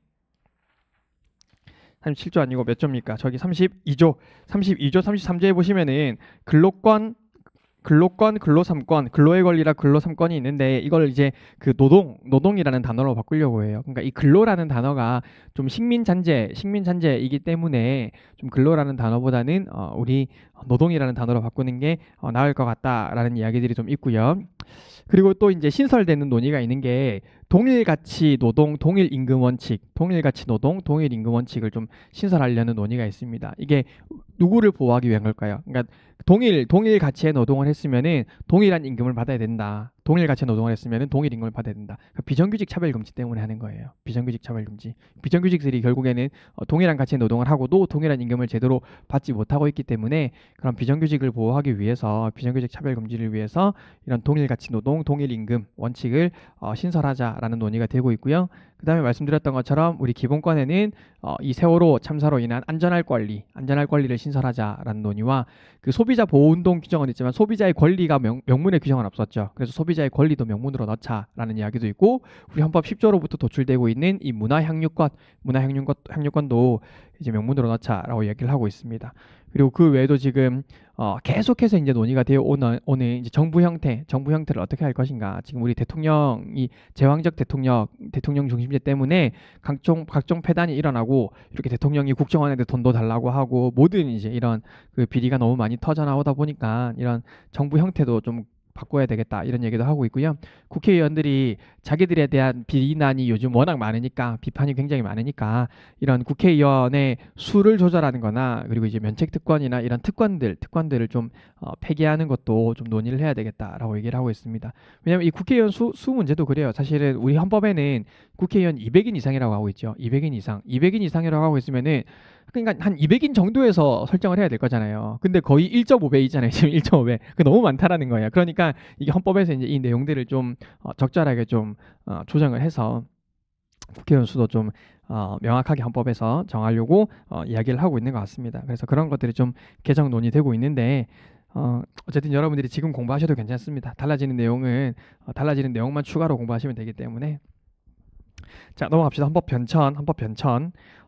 37조 아니고 몇 조입니까? 저기 32조, 33조에 보시면은 근로3권, 근로의 권리라 근로3권이 있는데 이걸 이제 그 노동이라는 단어로 바꾸려고 해요. 그러니까 이 근로라는 단어가 좀 식민잔재이기 때문에 좀 근로라는 단어보다는 우리 노동이라는 단어로 바꾸는 게 나을 것 같다라는 이야기들이 좀 있고요. 그리고 또 이제 신설되는 논의가 있는 게 동일가치 노동, 동일임금 원칙, 동일가치 노동, 동일임금 원칙을 좀 신설하려는 논의가 있습니다. 이게 누구를 보호하기 위한 걸까요? 그러니까 동일 가치의 노동을 했으면은 동일한 임금을 받아야 된다. 동일 가치의 노동을 했으면은 동일 임금을 받아야 된다. 그러니까 비정규직 차별 금지 때문에 하는 거예요. 비정규직 차별 금지. 비정규직들이 결국에는 동일한 가치의 노동을 하고도 동일한 임금을 제대로 받지 못하고 있기 때문에 그런 비정규직을 보호하기 위해서 비정규직 차별 금지를 위해서 이런 동일 가치 노동, 동일 임금 원칙을 신설하자라는 논의가 되고 있고요. 그다음에 말씀드렸던 것처럼 우리 기본권에는 이 세월호 참사로 인한 안전할 권리를 신설하자라는 논의와 그 소비자 보호운동 규정은 있지만 소비자의 권리가 명문의 규정은 없었죠. 그래서 소비자의 권리도 명문으로 넣자라는 이야기도 있고 우리 헌법 10조로부터 도출되고 있는 이 문화향유권도 이제 명문으로 넣자라고 얘기를 하고 있습니다. 그리고 그 외에도 지금 계속해서 이제 논의가 되어 오는 이제 정부 형태를 어떻게 할 것인가. 지금 우리 대통령이 제왕적 대통령 중심제 때문에 각종 폐단이 일어나고 이렇게 대통령이 국정원한테 돈도 달라고 하고 모든 이제 이런 그 비리가 너무 많이 터져 나오다 보니까 이런 정부 형태도 좀 바꿔야 되겠다 이런 얘기도 하고 있고요. 국회의원들이 자기들에 대한 비난이 요즘 워낙 많으니까 비판이 굉장히 많으니까 이런 국회의원의 수를 조절하는 거나 그리고 이제 면책특권이나 이런 특권들을 좀 폐기하는 것도 좀 논의를 해야 되겠다라고 얘기를 하고 있습니다. 왜냐하면 이 국회의원 수 문제도 그래요. 사실은 우리 헌법에는 국회의원 200인 이상이라고 하고 있죠. 200인 이상이라고 하고 있으면은 그러니까 한 200인 정도에서 설정을 해야 될 거잖아요. 근데 거의 1.5배이잖아요. 지금 1.5배. 그 너무 많다라는 거예요. 그러니까 이게 헌법에서 이제 이 내용들을 좀 적절하게 좀 조정을 해서 국회의원 수도 좀 명확하게 헌법에서 정하려고 이야기를 하고 있는 것 같습니다. 그래서 그런 것들이 좀 개정 논의되고 있는데 어쨌든 여러분들이 지금 공부하셔도 괜찮습니다. 달라지는 내용만 추가로 공부하시면 되기 때문에 자, 넘어갑시다. 헌법 변천.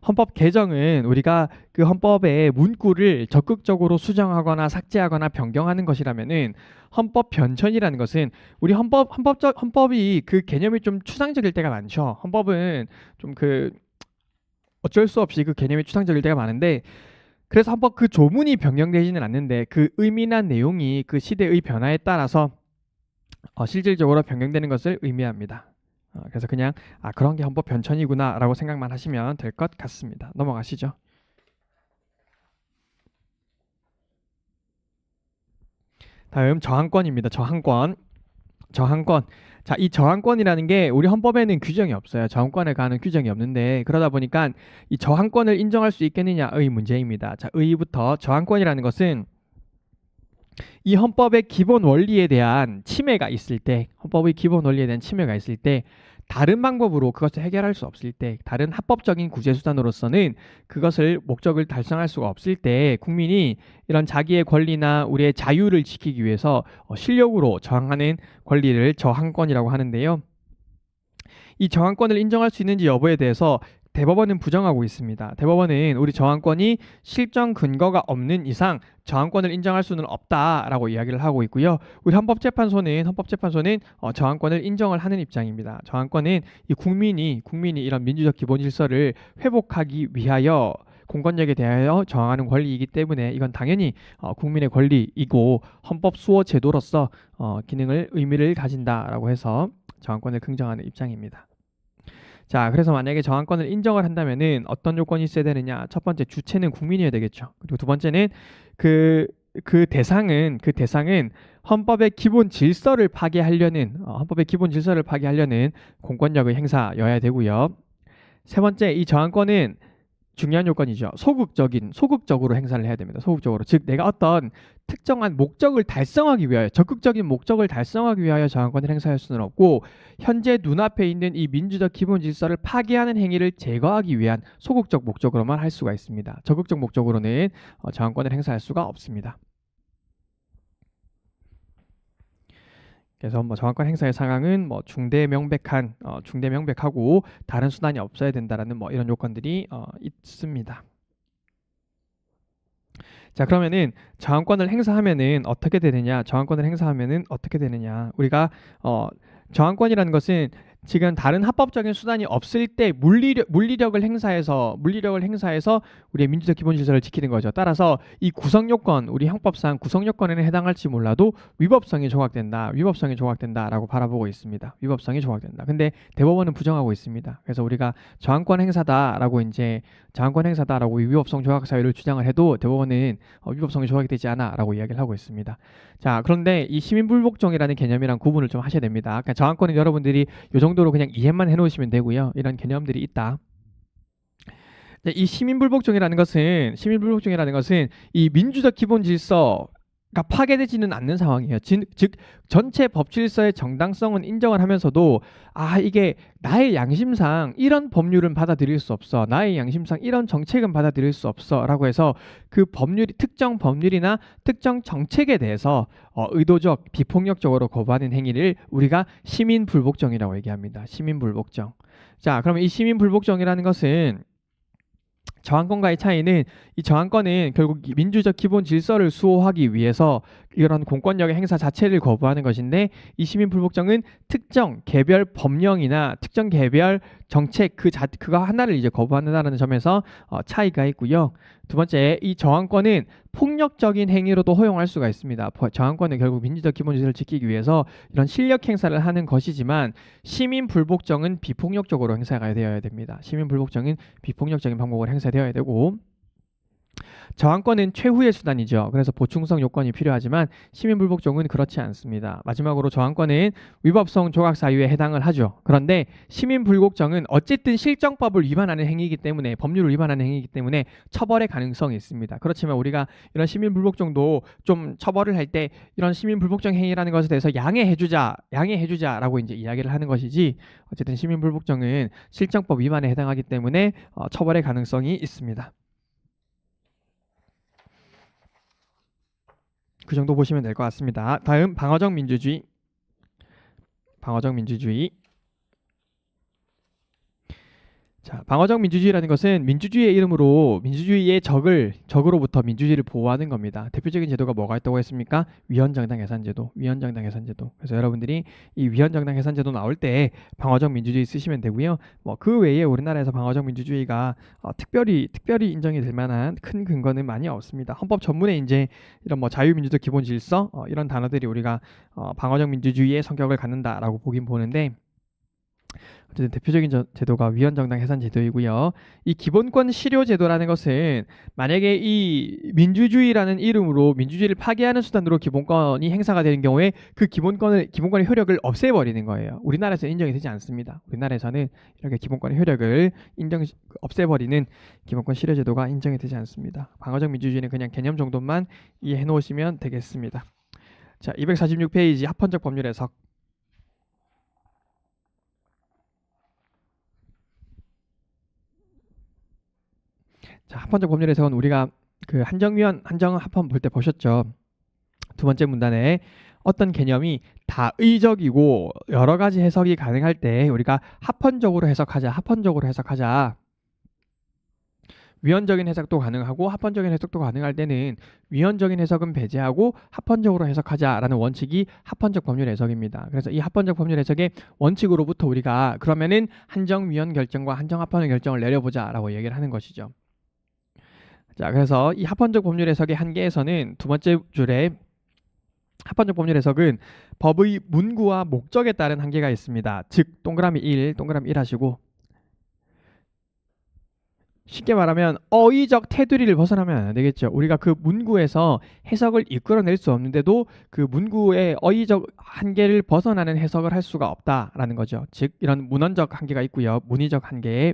헌법 개정은 우리가 그 헌법의 문구를 적극적으로 수정하거나 삭제하거나 변경하는 것이라면은 헌법 변천이라는 것은 우리 헌법이 그 개념이 좀 추상적일 때가 많죠. 헌법은 좀 그 어쩔 수 없이 그 개념이 추상적일 때가 많은데 그래서 헌법 그 조문이 변경되지는 않는데 그 의미나 내용이 그 시대의 변화에 따라서 실질적으로 변경되는 것을 의미합니다. 그래서 그냥 그런 게 헌법 변천이구나 라고 생각만 하시면 될 것 같습니다. 넘어가시죠. 다음 저항권입니다. 저항권. 자, 이 저항권이라는 게 우리 헌법에는 규정이 없어요. 저항권에 관한 규정이 없는데 그러다 보니까 이 저항권을 인정할 수 있겠느냐의 문제입니다. 자, 의의부터 저항권이라는 것은 이 헌법의 기본 원리에 대한 침해가 있을 때 다른 방법으로 그것을 해결할 수 없을 때 다른 합법적인 구제수단으로서는 그것을 목적을 달성할 수가 없을 때 국민이 이런 자기의 권리나 우리의 자유를 지키기 위해서 실력으로 저항하는 권리를 저항권이라고 하는데요. 이 저항권을 인정할 수 있는지 여부에 대해서 대법원은 부정하고 있습니다. 대법원은 우리 저항권이 실정 근거가 없는 이상 저항권을 인정할 수는 없다라고 이야기를 하고 있고요. 우리 헌법재판소는 저항권을 인정을 하는 입장입니다. 저항권은 이 국민이 이런 민주적 기본 질서를 회복하기 위하여 공권력에 대하여 저항하는 권리이기 때문에 이건 당연히 국민의 권리이고 헌법 수호 제도로서 기능을 의미를 가진다라고 해서 저항권을 긍정하는 입장입니다. 자, 그래서 만약에 저항권을 인정을 한다면은 어떤 요건이 있어야 되느냐? 첫 번째, 주체는 국민이어야 되겠죠. 그리고 두 번째는 그 대상은 헌법의 기본 질서를 파괴하려는 공권력의 행사여야 되고요. 세 번째, 이 저항권은 중요한 요건이죠. 소극적으로 행사를 해야 됩니다. 소극적으로. 즉 내가 어떤 특정한 목적을 달성하기 위하여, 적극적인 목적을 달성하기 위하여 저항권을 행사할 수는 없고, 현재 눈앞에 있는 이 민주적 기본 질서를 파괴하는 행위를 제거하기 위한 소극적 목적으로만 할 수가 있습니다. 적극적 목적으로는 저항권을 행사할 수가 없습니다. 그래서 저항권 행사의 상황은 중대 명백하고 다른 수단이 없어야 된다라는 이런 요건들이 있습니다. 자, 그러면은 저항권을 행사하면은 어떻게 되느냐? 우리가 저항권이라는 것은 지금 다른 합법적인 수단이 없을 때 물리력을 행사해서 우리의 민주적 기본 질서를 지키는 거죠. 따라서 이 구성요건, 우리 형법상 구성요건에는 해당할지 몰라도 위법성이 조각된다라고 바라보고 있습니다. 위법성이 조각된다. 근데 대법원은 부정하고 있습니다. 그래서 우리가 저항권 행사다라고 위법성 조각 사유를 주장을 해도 대법원은 위법성이 조각이 되지 않아라고 이야기를 하고 있습니다. 자, 그런데 이 시민불복종이라는 개념이랑 구분을 좀 하셔야 됩니다. 그러니까 저항권은 여러분들이 이 정도로 그냥 이해만 해놓으시면 되고요. 이런 개념들이 있다. 이 시민불복종이라는 것은 이 민주적 기본 질서가 파괴되지는 않는 상황이에요. 즉 전체 법 질서의 정당성은 인정을 하면서도 이게 나의 양심상 이런 법률은 받아들일 수 없어, 나의 양심상 이런 정책은 받아들일 수 없어 라고 해서 그 특정 법률이나 특정 정책에 대해서 의도적, 비폭력적으로 거부하는 행위를 우리가 시민불복종이라고 얘기합니다. 시민불복종. 자, 그러면 이 시민불복종이라는 것은 저항권과의 차이는, 이 저항권은 결국 민주적 기본 질서를 수호하기 위해서 이런 공권력의 행사 자체를 거부하는 것인데, 이 시민불복종은 특정 개별 법령이나 특정 개별 정책 그거 하나를 이제 거부한다는 점에서 차이가 있고요. 두 번째, 이 저항권은 폭력적인 행위로도 허용할 수가 있습니다. 저항권은 결국 민주적 기본 질서를 지키기 위해서 이런 실력 행사를 하는 것이지만, 시민불복종은 비폭력적으로 행사가 되어야 됩니다. 시민불복종은 비폭력적인 방법으로 행사되어야 되고, 저항권은 최후의 수단이죠. 그래서 보충성 요건이 필요하지만 시민불복종은 그렇지 않습니다. 마지막으로 저항권은 위법성 조각 사유에 해당을 하죠. 그런데 시민불복종은 어쨌든 실정법을 위반하는 행위이기 때문에, 법률을 위반하는 행위이기 때문에 처벌의 가능성이 있습니다. 그렇지만 우리가 이런 시민불복종도 좀 처벌을 할 때 이런 시민불복종 행위라는 것에 대해서 양해해주자라고 이제 이야기를 하는 것이지, 어쨌든 시민불복종은 실정법 위반에 해당하기 때문에 처벌의 가능성이 있습니다. 그 정도 보시면 될 것 같습니다. 다음, 방어적 민주주의. 자, 방어적 민주주의라는 것은 민주주의의 이름으로 민주주의의 적으로부터 민주주의를 보호하는 겁니다. 대표적인 제도가 뭐가 있다고 했습니까? 위헌정당 해산제도. 그래서 여러분들이 이 위헌정당 해산제도 나올 때 방어적 민주주의 쓰시면 되고요. 그 외에 우리나라에서 방어적 민주주의가 특별히 인정이 될 만한 큰 근거는 많이 없습니다. 헌법 전문에 이제 이런 자유민주적 기본 질서 이런 단어들이 우리가 방어적 민주주의의 성격을 갖는다라고 보긴 보는데, 어쨌든 대표적인 제도가 위헌정당 해산 제도이고요. 이 기본권 실효 제도라는 것은 만약에 이 민주주의라는 이름으로 민주주의를 파괴하는 수단으로 기본권이 행사가 되는 경우에 그 기본권의 효력을 없애버리는 거예요. 우리나라에서는 인정이 되지 않습니다. 우리나라에서는 이렇게 기본권의 효력을 없애버리는 기본권 실효 제도가 인정이 되지 않습니다. 방어적 민주주의는 그냥 개념 정도만 이해해 놓으시면 되겠습니다. 자, 246페이지 합헌적 법률 해석. 자, 합헌적 법률 해석은 우리가 그 한정합헌 볼 때 보셨죠. 두 번째 문단에 어떤 개념이 다의적이고 여러 가지 해석이 가능할 때 우리가 합헌적으로 해석하자 위헌적인 해석도 가능하고 합헌적인 해석도 가능할 때는 위헌적인 해석은 배제하고 합헌적으로 해석하자라는 원칙이 합헌적 법률 해석입니다. 그래서 이 합헌적 법률 해석의 원칙으로부터 우리가 그러면은 한정 위헌 결정과 한정 합헌의 결정을 내려보자라고 얘기를 하는 것이죠. 자, 그래서 이 합헌적 법률 해석의 한계에서는 두 번째 줄에 합헌적 법률 해석은 법의 문구와 목적에 따른 한계가 있습니다. 즉 동그라미 1, 동그라미 1 하시고 쉽게 말하면 어의적 테두리를 벗어나면 안 되겠죠. 우리가 그 문구에서 해석을 이끌어낼 수 없는데도 그 문구의 어의적 한계를 벗어나는 해석을 할 수가 없다라는 거죠. 즉 이런 문헌적 한계가 있고요. 문의적 한계와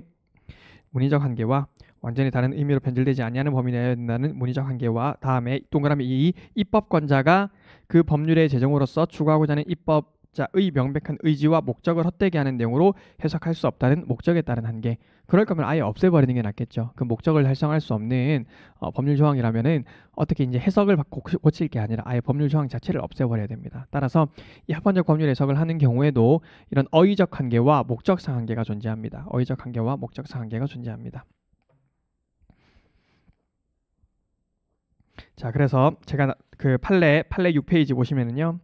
완전히 다른 의미로 변질되지 아니하는 범위 내에 된다는 문의적 한계와 다음에 동그라미 2 입법권자가 그 법률의 제정으로서 추구하고자 하는 입법자의 명백한 의지와 목적을 헛되게 하는 내용으로 해석할 수 없다는 목적에 따른 한계. 그럴 거면 아예 없애버리는 게 낫겠죠. 그 목적을 달성할 수 없는 법률 조항이라면은 어떻게 이제 해석을 고칠 게 아니라 아예 법률 조항 자체를 없애버려야 됩니다. 따라서 이 합헌적 법률 해석을 하는 경우에도 이런 어의적 한계와 목적상 한계가 존재합니다. 어의적 한계와 목적상 한계가 존재합니다. 자, 그래서 제가 그 판례 6페이지 보시면은요.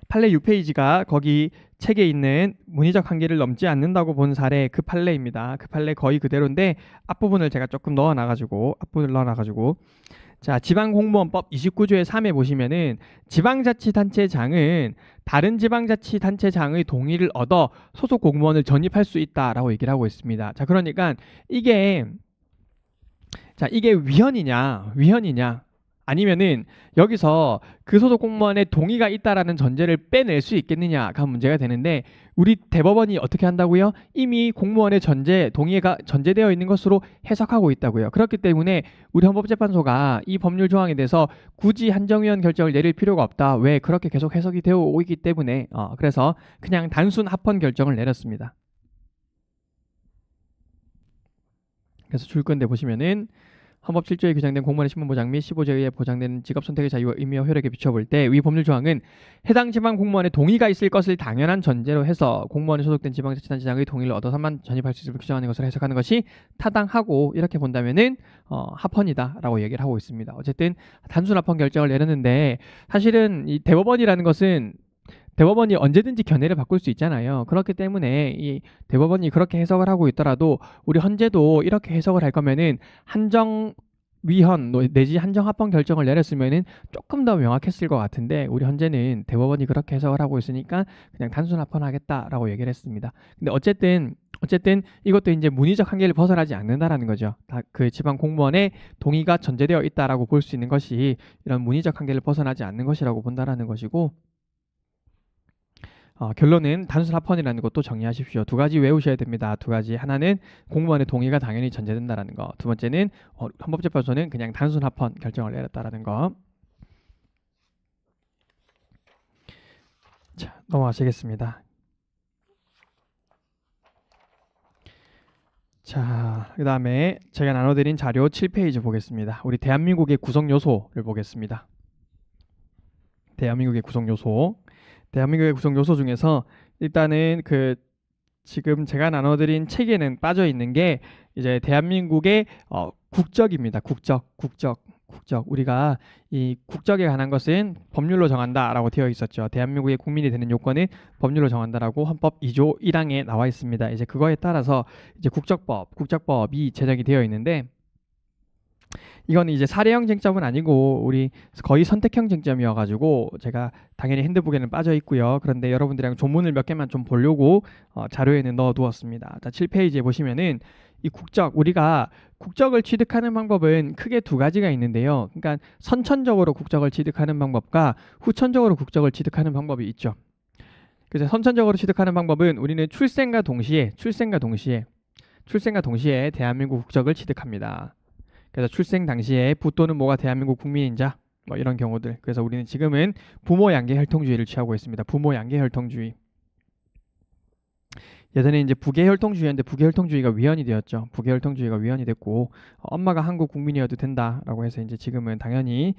판례 6페이지가 거기 책에 있는 문의적 한계를 넘지 않는다고 본 사례 그 판례입니다. 그 판례 거의 그대로인데 앞부분을 제가 조금 넣어놔가지고 자, 지방공무원법 29조의 3에 보시면은 지방자치단체장은 다른 지방자치단체장의 동의를 얻어 소속 공무원을 전입할 수 있다라고 얘기를 하고 있습니다. 자, 그러니까 이게 위헌이냐 아니면은 여기서 그 소속 공무원의 동의가 있다라는 전제를 빼낼 수 있겠느냐가 문제가 되는데 우리 대법원이 어떻게 한다고요? 이미 공무원의 동의가 전제되어 있는 것으로 해석하고 있다고요. 그렇기 때문에 우리 헌법재판소가 이 법률 조항에 대해서 굳이 한정위헌 결정을 내릴 필요가 없다. 왜? 그렇게 계속 해석이 되어 오고 있기 때문에 그래서 그냥 단순 합헌 결정을 내렸습니다. 그래서 줄건데 보시면은 헌법 7조에 규정된 공무원의 신분보장 및 15조에 의해 보장되는 직업선택의 자유와 의미와 효력에 비춰볼 때 위 법률 조항은 해당 지방 공무원의 동의가 있을 것을 당연한 전제로 해서 공무원에 소속된 지방자치단체장의 동의를 얻어서만 전입할 수 있을 규정하는 것을 해석하는 것이 타당하고 이렇게 본다면은 합헌이다라고 얘기를 하고 있습니다. 어쨌든 단순 합헌 결정을 내렸는데 사실은 이 대법원이라는 것은 대법원이 언제든지 견해를 바꿀 수 있잖아요. 그렇기 때문에 이 대법원이 그렇게 해석을 하고 있더라도 우리 헌재도 이렇게 해석을 할 거면은 한정 위헌 내지 한정 합헌 결정을 내렸으면은 조금 더 명확했을 것 같은데 우리 헌재는 대법원이 그렇게 해석을 하고 있으니까 그냥 단순 합헌하겠다라고 얘기를 했습니다. 근데 어쨌든 이것도 이제 문의적 한계를 벗어나지 않는다라는 거죠. 그 지방 공무원의 동의가 전제되어 있다라고 볼 수 있는 것이 이런 문의적 한계를 벗어나지 않는 것이라고 본다라는 것이고. 결론은 단순 합헌이라는 것도 정리하십시오. 두 가지 외우셔야 됩니다. 두 가지. 하나는 공무원의 동의가 당연히 전제된다라는 거. 두 번째는 헌법재판소는 그냥 단순 합헌 결정을 내렸다라는 거. 자, 넘어가시겠습니다. 자, 그 다음에 제가 나눠드린 자료 7페이지 보겠습니다. 우리 대한민국의 구성 요소를 보겠습니다. 대한민국의 구성 요소 중에서 일단은 지금 제가 나눠드린 책에는 빠져 있는 게 이제 대한민국의 국적입니다. 국적. 우리가 이 국적에 관한 것은 법률로 정한다라고 되어 있었죠. 대한민국의 국민이 되는 요건은 법률로 정한다라고 헌법 2조 1항에 나와 있습니다. 이제 그거에 따라서 이제 국적법이 제정이 되어 있는데 이거는 이제 사례형 쟁점은 아니고 우리 거의 선택형 쟁점이어가지고 제가 당연히 핸드북에는 빠져 있고요. 그런데 여러분들이랑 조문을 몇 개만 좀 보려고 자료에는 넣어두었습니다. 자, 7페이지에 보시면은 이 우리가 국적을 취득하는 방법은 크게 두 가지가 있는데요. 그러니까 선천적으로 국적을 취득하는 방법과 후천적으로 국적을 취득하는 방법이 있죠. 그래서 선천적으로 취득하는 방법은 우리는 출생과 동시에 대한민국 국적을 취득합니다. 그래서 출생 당시에 부또는 뭐가 대한민국 국민인자 뭐 이런 경우들. 그래서 우리는 지금은 부모 양계 혈통주의를 취하고 있습니다. 부모 양계 혈통주의. 예전에 이제 부계 혈통주의였는데 부계 혈통주의가 위헌이 되었죠. 부계 혈통주의가 위헌이 됐고 엄마가 한국 국민이어도 된다라고 해서 이제 지금은 당연히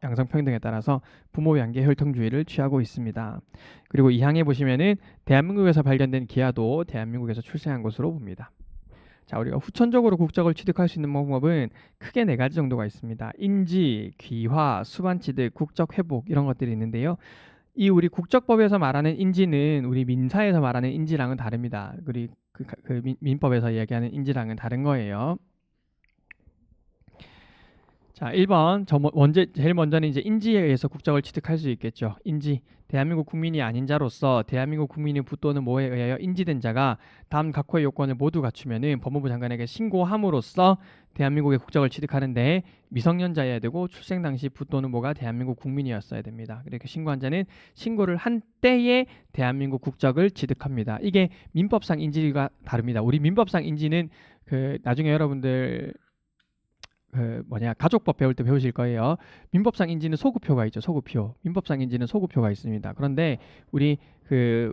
양성평등에 따라서 부모 양계 혈통주의를 취하고 있습니다. 그리고 이 항에 보시면은 대한민국에서 발견된 기아도 대한민국에서 출생한 것으로 봅니다. 자, 우리가 후천적으로 국적을 취득할 수 있는 방법은 크게 네 가지 정도가 있습니다. 인지, 귀화, 수반 취득, 국적 회복 이런 것들이 있는데요. 이 우리 국적법에서 말하는 인지는 우리 민사에서 말하는 인지랑은 다릅니다. 우리 민법에서 이야기하는 인지랑은 다른 거예요. 자, 1번 제일 먼저는 이제 인지에 의해서 국적을 취득할 수 있겠죠. 인지. 대한민국 국민이 아닌 자로서 대한민국 국민의 부 또는 모에 의하여 인지된 자가 다음 각호의 요건을 모두 갖추면은 법무부 장관에게 신고함으로써 대한민국의 국적을 취득하는데 미성년자여야 되고 출생 당시 부 또는 모가 대한민국 국민이었어야 됩니다. 그렇게 신고한 자는 신고를 한 때에 대한민국 국적을 취득합니다. 이게 민법상 인지가 다릅니다. 우리 민법상 인지는 나중에 여러분들 가족법 배울 때 배우실 거예요. 민법상 인지는 소구표가 있죠. 소구표. 민법상 인지는 소구표가 있습니다. 그런데 우리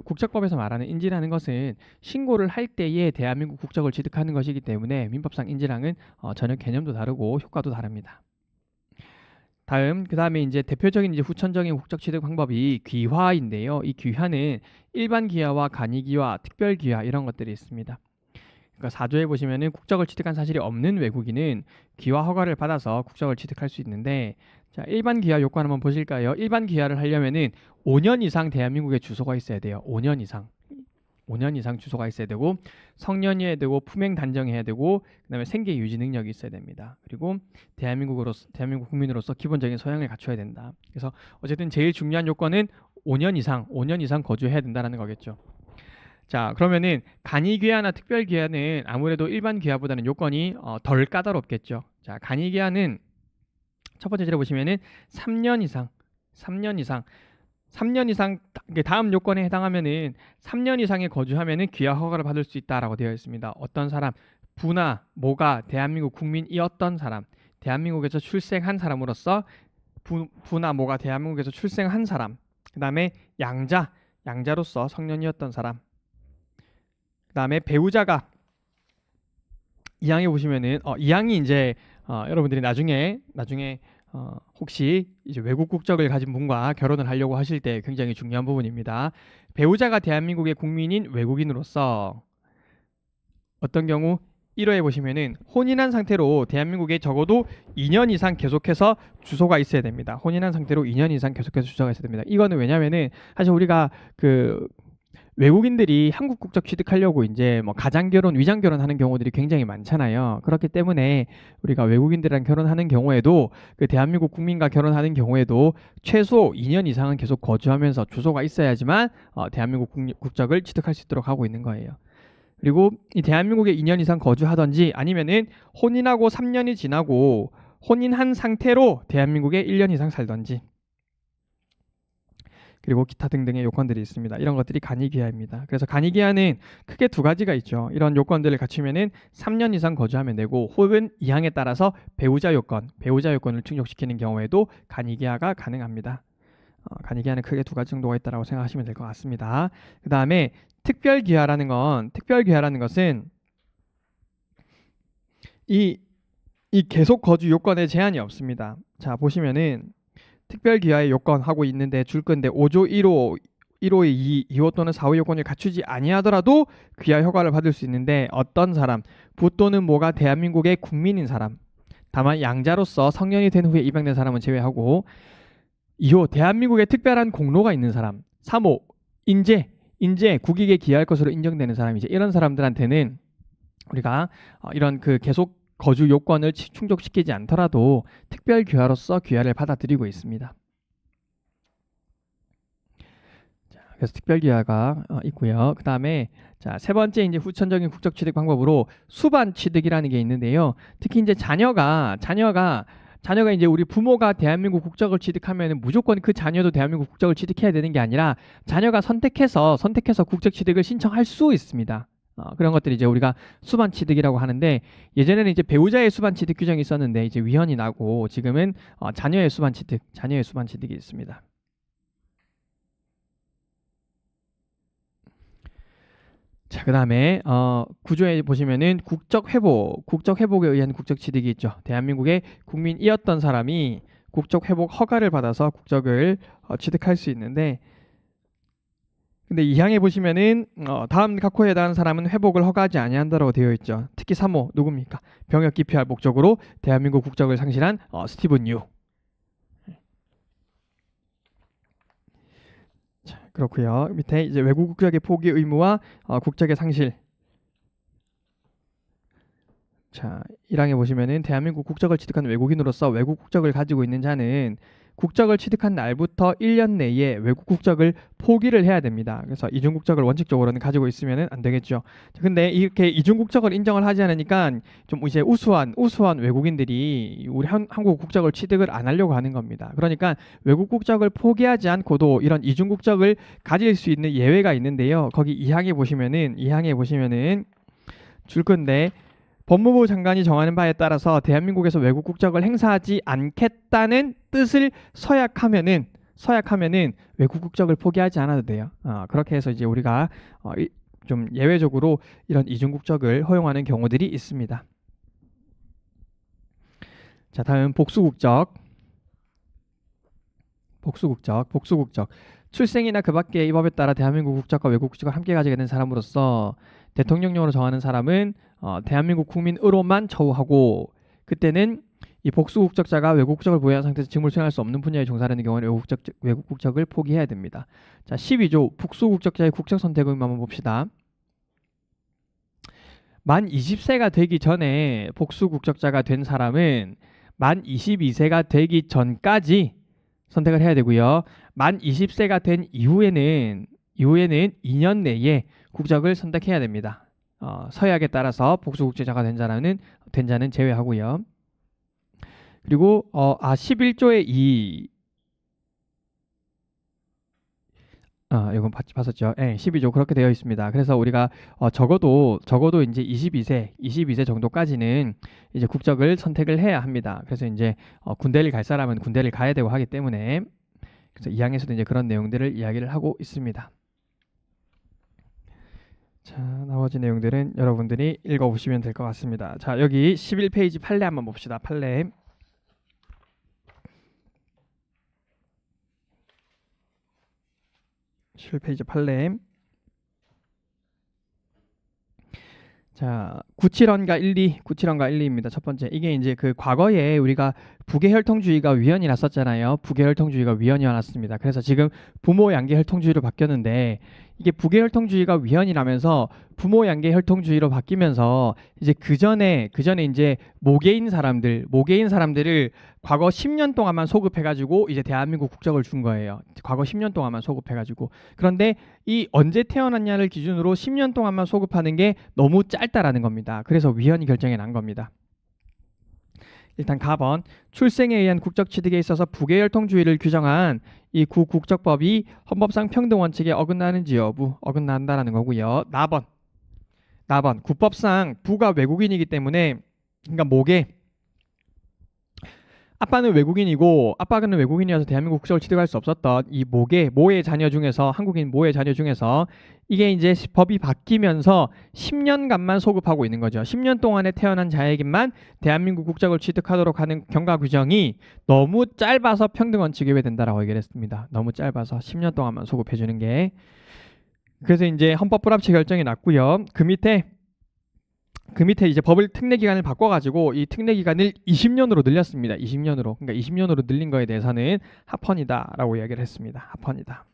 국적법에서 말하는 인지라는 것은 신고를 할 때에 대한민국 국적을 취득하는 것이기 때문에 민법상 인지랑은 전혀 개념도 다르고 효과도 다릅니다. 그다음에 이제 대표적인 이제 후천적인 국적 취득 방법이 귀화인데요. 이 귀화는 일반 귀화와 간이 귀화, 특별 귀화 이런 것들이 있습니다. 그러니까 4조에 보시면은 국적을 취득한 사실이 없는 외국인은 귀화 허가를 받아서 국적을 취득할 수 있는데, 자, 일반 귀화 요건 한번 보실까요? 일반 귀화를 하려면은 5년 이상 대한민국에 주소가 있어야 돼요. 5년 이상 주소가 있어야 되고, 성년이어야 되고, 품행 단정해야 되고, 그다음에 생계 유지 능력이 있어야 됩니다. 그리고 대한민국 국민으로서 기본적인 소양을 갖춰야 된다. 그래서 어쨌든 제일 중요한 요건은 5년 이상 거주해야 된다는 거겠죠. 자, 그러면은 간이 귀화나 특별 귀화는 아무래도 일반 귀화보다는 요건이 덜 까다롭겠죠. 자, 간이 귀화는 첫 번째 질에 보시면은 3년 이상 다음 요건에 해당하면은 3년 이상에 거주하면은 귀화 허가를 받을 수 있다라고 되어 있습니다. 어떤 사람, 부나 모가 대한민국 국민이었던 사람, 대한민국에서 출생한 사람으로서 부나 모가 대한민국에서 출생한 사람, 그다음에 양자로서 성년이었던 사람, 그다음에 배우자가 2항에 보시면은 2항이 이제 여러분들이 나중에 혹시 이제 외국 국적을 가진 분과 결혼을 하려고 하실 때 굉장히 중요한 부분입니다. 배우자가 대한민국의 국민인 외국인으로서 어떤 경우 1호에 보시면은 혼인한 상태로 대한민국에 적어도 2년 이상 계속해서 주소가 있어야 됩니다. 혼인한 상태로 2년 이상 계속해서 주소가 있어야 됩니다. 이거는 왜냐면은 사실 우리가 외국인들이 한국 국적 취득하려고 이제 뭐 가장결혼, 위장결혼 하는 경우들이 굉장히 많잖아요. 그렇기 때문에 우리가 외국인들이랑 결혼하는 경우에도 대한민국 국민과 결혼하는 경우에도 최소 2년 이상은 계속 거주하면서 주소가 있어야지만 대한민국 국적을 취득할 수 있도록 하고 있는 거예요. 그리고 이 대한민국에 2년 이상 거주하든지 아니면은 혼인하고 3년이 지나고 혼인한 상태로 대한민국에 1년 이상 살든지, 그리고 기타 등등의 요건들이 있습니다. 이런 것들이 간이기한입니다. 그래서 간이기한은 크게 두 가지가 있죠. 이런 요건들을 갖추면은 3년 이상 거주하면 되고, 혹은 이항에 따라서 배우자 요건을 충족시키는 경우에도 간이기한가 가능합니다. 간이기한은 크게 두 가지 정도가 있다고 생각하시면 될 것 같습니다. 그 다음에 특별귀화라는 것은 이 계속 거주 요건에 제한이 없습니다. 자, 보시면은 특별귀화의 요건 하고 있는데 줄 건데 5조 1호의 2호 또는 4호 요건을 갖추지 아니하더라도 귀화 허가를 받을 수 있는데, 어떤 사람, 부 또는 모가 대한민국의 국민인 사람, 다만 양자로서 성년이 된 후에 입양된 사람은 제외하고, 2호 대한민국에 특별한 공로가 있는 사람, 3호 인재 국익에 기여할 것으로 인정되는 사람이죠. 이런 사람들한테는 우리가 이런 계속 거주 요건을 충족시키지 않더라도 특별 귀화로서 귀화를 받아들이고 있습니다. 자, 그래서 특별 귀화가 있고요. 그 다음에 세 번째 이제 후천적인 국적 취득 방법으로 수반 취득이라는 게 있는데요. 특히 이제 자녀가 이제 우리 부모가 대한민국 국적을 취득하면 무조건 그 자녀도 대한민국 국적을 취득해야 되는 게 아니라 자녀가 선택해서 국적 취득을 신청할 수 있습니다. 그런 것들이 이제 우리가 수반 취득이라고 하는데, 예전에는 이제 배우자의 수반 취득 규정이 있었는데 이제 위헌이 나고, 지금은 자녀의 수반 취득이 있습니다. 자, 그 다음에 9조에 보시면은 국적 회복에 의한 국적 취득이 있죠. 대한민국의 국민이었던 사람이 국적 회복 허가를 받아서 국적을 취득할 수 있는데, 근데 2항에 보시면은 다음 각호에 해당하는 사람은 회복을 허가하지 아니한다라고 되어 있죠. 특히 3호 누굽니까? 병역 기피할 목적으로 대한민국 국적을 상실한 스티븐 유. 자, 그렇고요. 밑에 이제 외국 국적의 포기 의무와 국적의 상실. 자, 1항에 보시면은 대한민국 국적을 취득한 외국인으로서 외국 국적을 가지고 있는 자는 국적을 취득한 날부터 1년 내에 외국 국적을 포기를 해야 됩니다. 그래서 이중 국적을 원칙적으로는 가지고 있으면은 안 되겠죠. 근데 이렇게 이중 국적을 인정을 하지 않으니까 좀 이제 우수한 외국인들이 우리 한국 국적을 취득을 안 하려고 하는 겁니다. 그러니까 외국 국적을 포기하지 않고도 이런 이중 국적을 가질 수 있는 예외가 있는데요. 거기 2항에 보시면은 줄 건데 법무부 장관이 정하는 바에 따라서 대한민국에서 외국 국적을 행사하지 않겠다는 뜻을 서약하면은 외국 국적을 포기하지 않아도 돼요. 그렇게 해서 이제 우리가 좀 예외적으로 이런 이중 국적을 허용하는 경우들이 있습니다. 자, 다음 복수국적. 출생이나 그 밖의 이 법에 따라 대한민국 국적과 외국 국적을 함께 가지게 된 사람으로서 대통령령으로 정하는 사람은 대한민국 국민으로만 처우하고, 그때는 이 복수 국적자가 외국 국적을 보유한 상태에서 직무를 수행할 수 없는 분야에 종사하는 경우는 외국 국적을 포기해야 됩니다. 자, 12조 복수 국적자의 국적 선택 의무 한번 봅시다. 만 20세가 되기 전에 복수 국적자가 된 사람은 만 22세가 되기 전까지 선택을 해야 되고요. 만 20세가 된 이후에는 2년 내에 국적을 선택해야 됩니다. 서약에 따라서 복수 국적자가 된 자는 제외하고요. 그리고 11조의 2 이건 봤었죠. 예, 12조 그렇게 되어 있습니다. 그래서 우리가 적어도 이제 22세 정도까지는 이제 국적을 선택을 해야 합니다. 그래서 이제 군대를 갈 사람은 군대를 가야 되고 하기 때문에, 그래서 2항에서도 이제 그런 내용들을 이야기를 하고 있습니다. 자, 나머지 내용들은 여러분들이 읽어보시면 될 것 같습니다. 자, 여기 11페이지 판례 한번 봅시다. 판례. 11페이지 판례. 자, 97원과 1,2입니다. 첫 번째. 이게 이제 그 과거에 우리가 부계혈통주의가 위헌이 났었잖아요. 부계혈통주의가 위헌이 났습니다. 그래서 지금 부모 양계 혈통주의로 바뀌었는데, 이게 부계혈통주의가 위헌이 나면서 부모 양계 혈통주의로 바뀌면서 이제 그 전에 이제 모계인 사람들을 과거 10년 동안만 소급해가지고 이제 대한민국 국적을 준 거예요. 과거 10년 동안만 소급해가지고. 그런데 이 언제 태어났냐를 기준으로 10년 동안만 소급하는 게 너무 짧다라는 겁니다. 그래서 위헌이 결정이 난 겁니다. 일단 가번, 출생에 의한 국적 취득에 있어서 부계혈통주의를 규정한 이 국적법이 헌법상 평등 원칙에 어긋나는지 여부, 어긋난다라는 거고요. 나번, 국법상 부가 외국인이기 때문에, 그러니까 아빠는 외국인이어서 대한민국 국적을 취득할 수 없었던 이 모의 자녀 중에서, 한국인 모의 자녀 중에서 이게 이제 법이 바뀌면서 10년간만 소급하고 있는 거죠. 10년 동안에 태어난 자에게만 대한민국 국적을 취득하도록 하는 경과 규정이 너무 짧아서 평등 원칙에 위배된다라고 얘기를 했습니다. 너무 짧아서 10년 동안만 소급해 주는 게. 그래서 이제 헌법 불합치 결정이 났고요. 그 밑에 이제 법을 특례 기간을 바꿔가지고 이 특례 기간을 20년으로 늘렸습니다. 20년으로. 그러니까 20년으로 늘린 거에 대해서는 합헌이다라고 이야기를 했습니다. 합헌이다.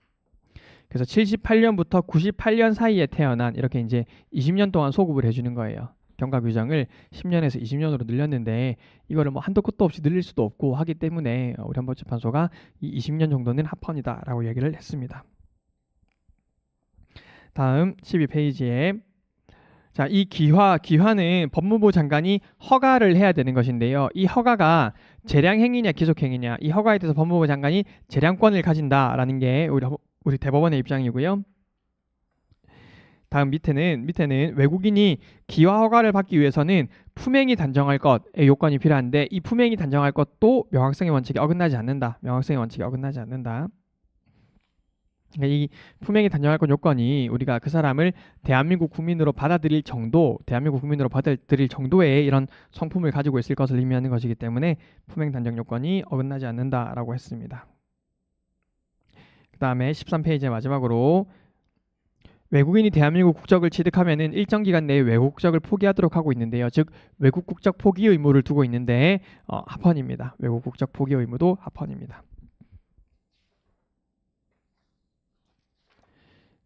그래서 78년부터 98년 사이에 태어난, 이렇게 이제 20년 동안 소급을 해주는 거예요. 경과 규정을 10년에서 20년으로 늘렸는데 이거를 뭐 한도 끝도 없이 늘릴 수도 없고 하기 때문에 우리 헌법재판소가 이 20년 정도는 합헌이다라고 이야기를 했습니다. 다음 12페이지에, 자, 이 기화는 법무부 장관이 허가를 해야 되는 것인데요. 이 허가가 재량행위냐 기속행위냐, 이 허가에 대해서 법무부 장관이 재량권을 가진다라는 게 우리 대법원의 입장이고요. 다음 밑에는 외국인이 기화 허가를 받기 위해서는 품행이 단정할 것의 요건이 필요한데, 이 품행이 단정할 것도 명확성의 원칙에 어긋나지 않는다. 이 품행이 단정할 것 요건이 우리가 그 사람을 대한민국 국민으로 받아들일 정도의 이런 성품을 가지고 있을 것을 의미하는 것이기 때문에 품행 단정 요건이 어긋나지 않는다라고 했습니다. 그 다음에 13페이지 마지막으로 외국인이 대한민국 국적을 취득하면은 일정 기간 내에 외국 국적을 포기하도록 하고 있는데요. 즉 외국 국적 포기 의무를 두고 있는데 합헌입니다. 외국 국적 포기 의무도 합헌입니다.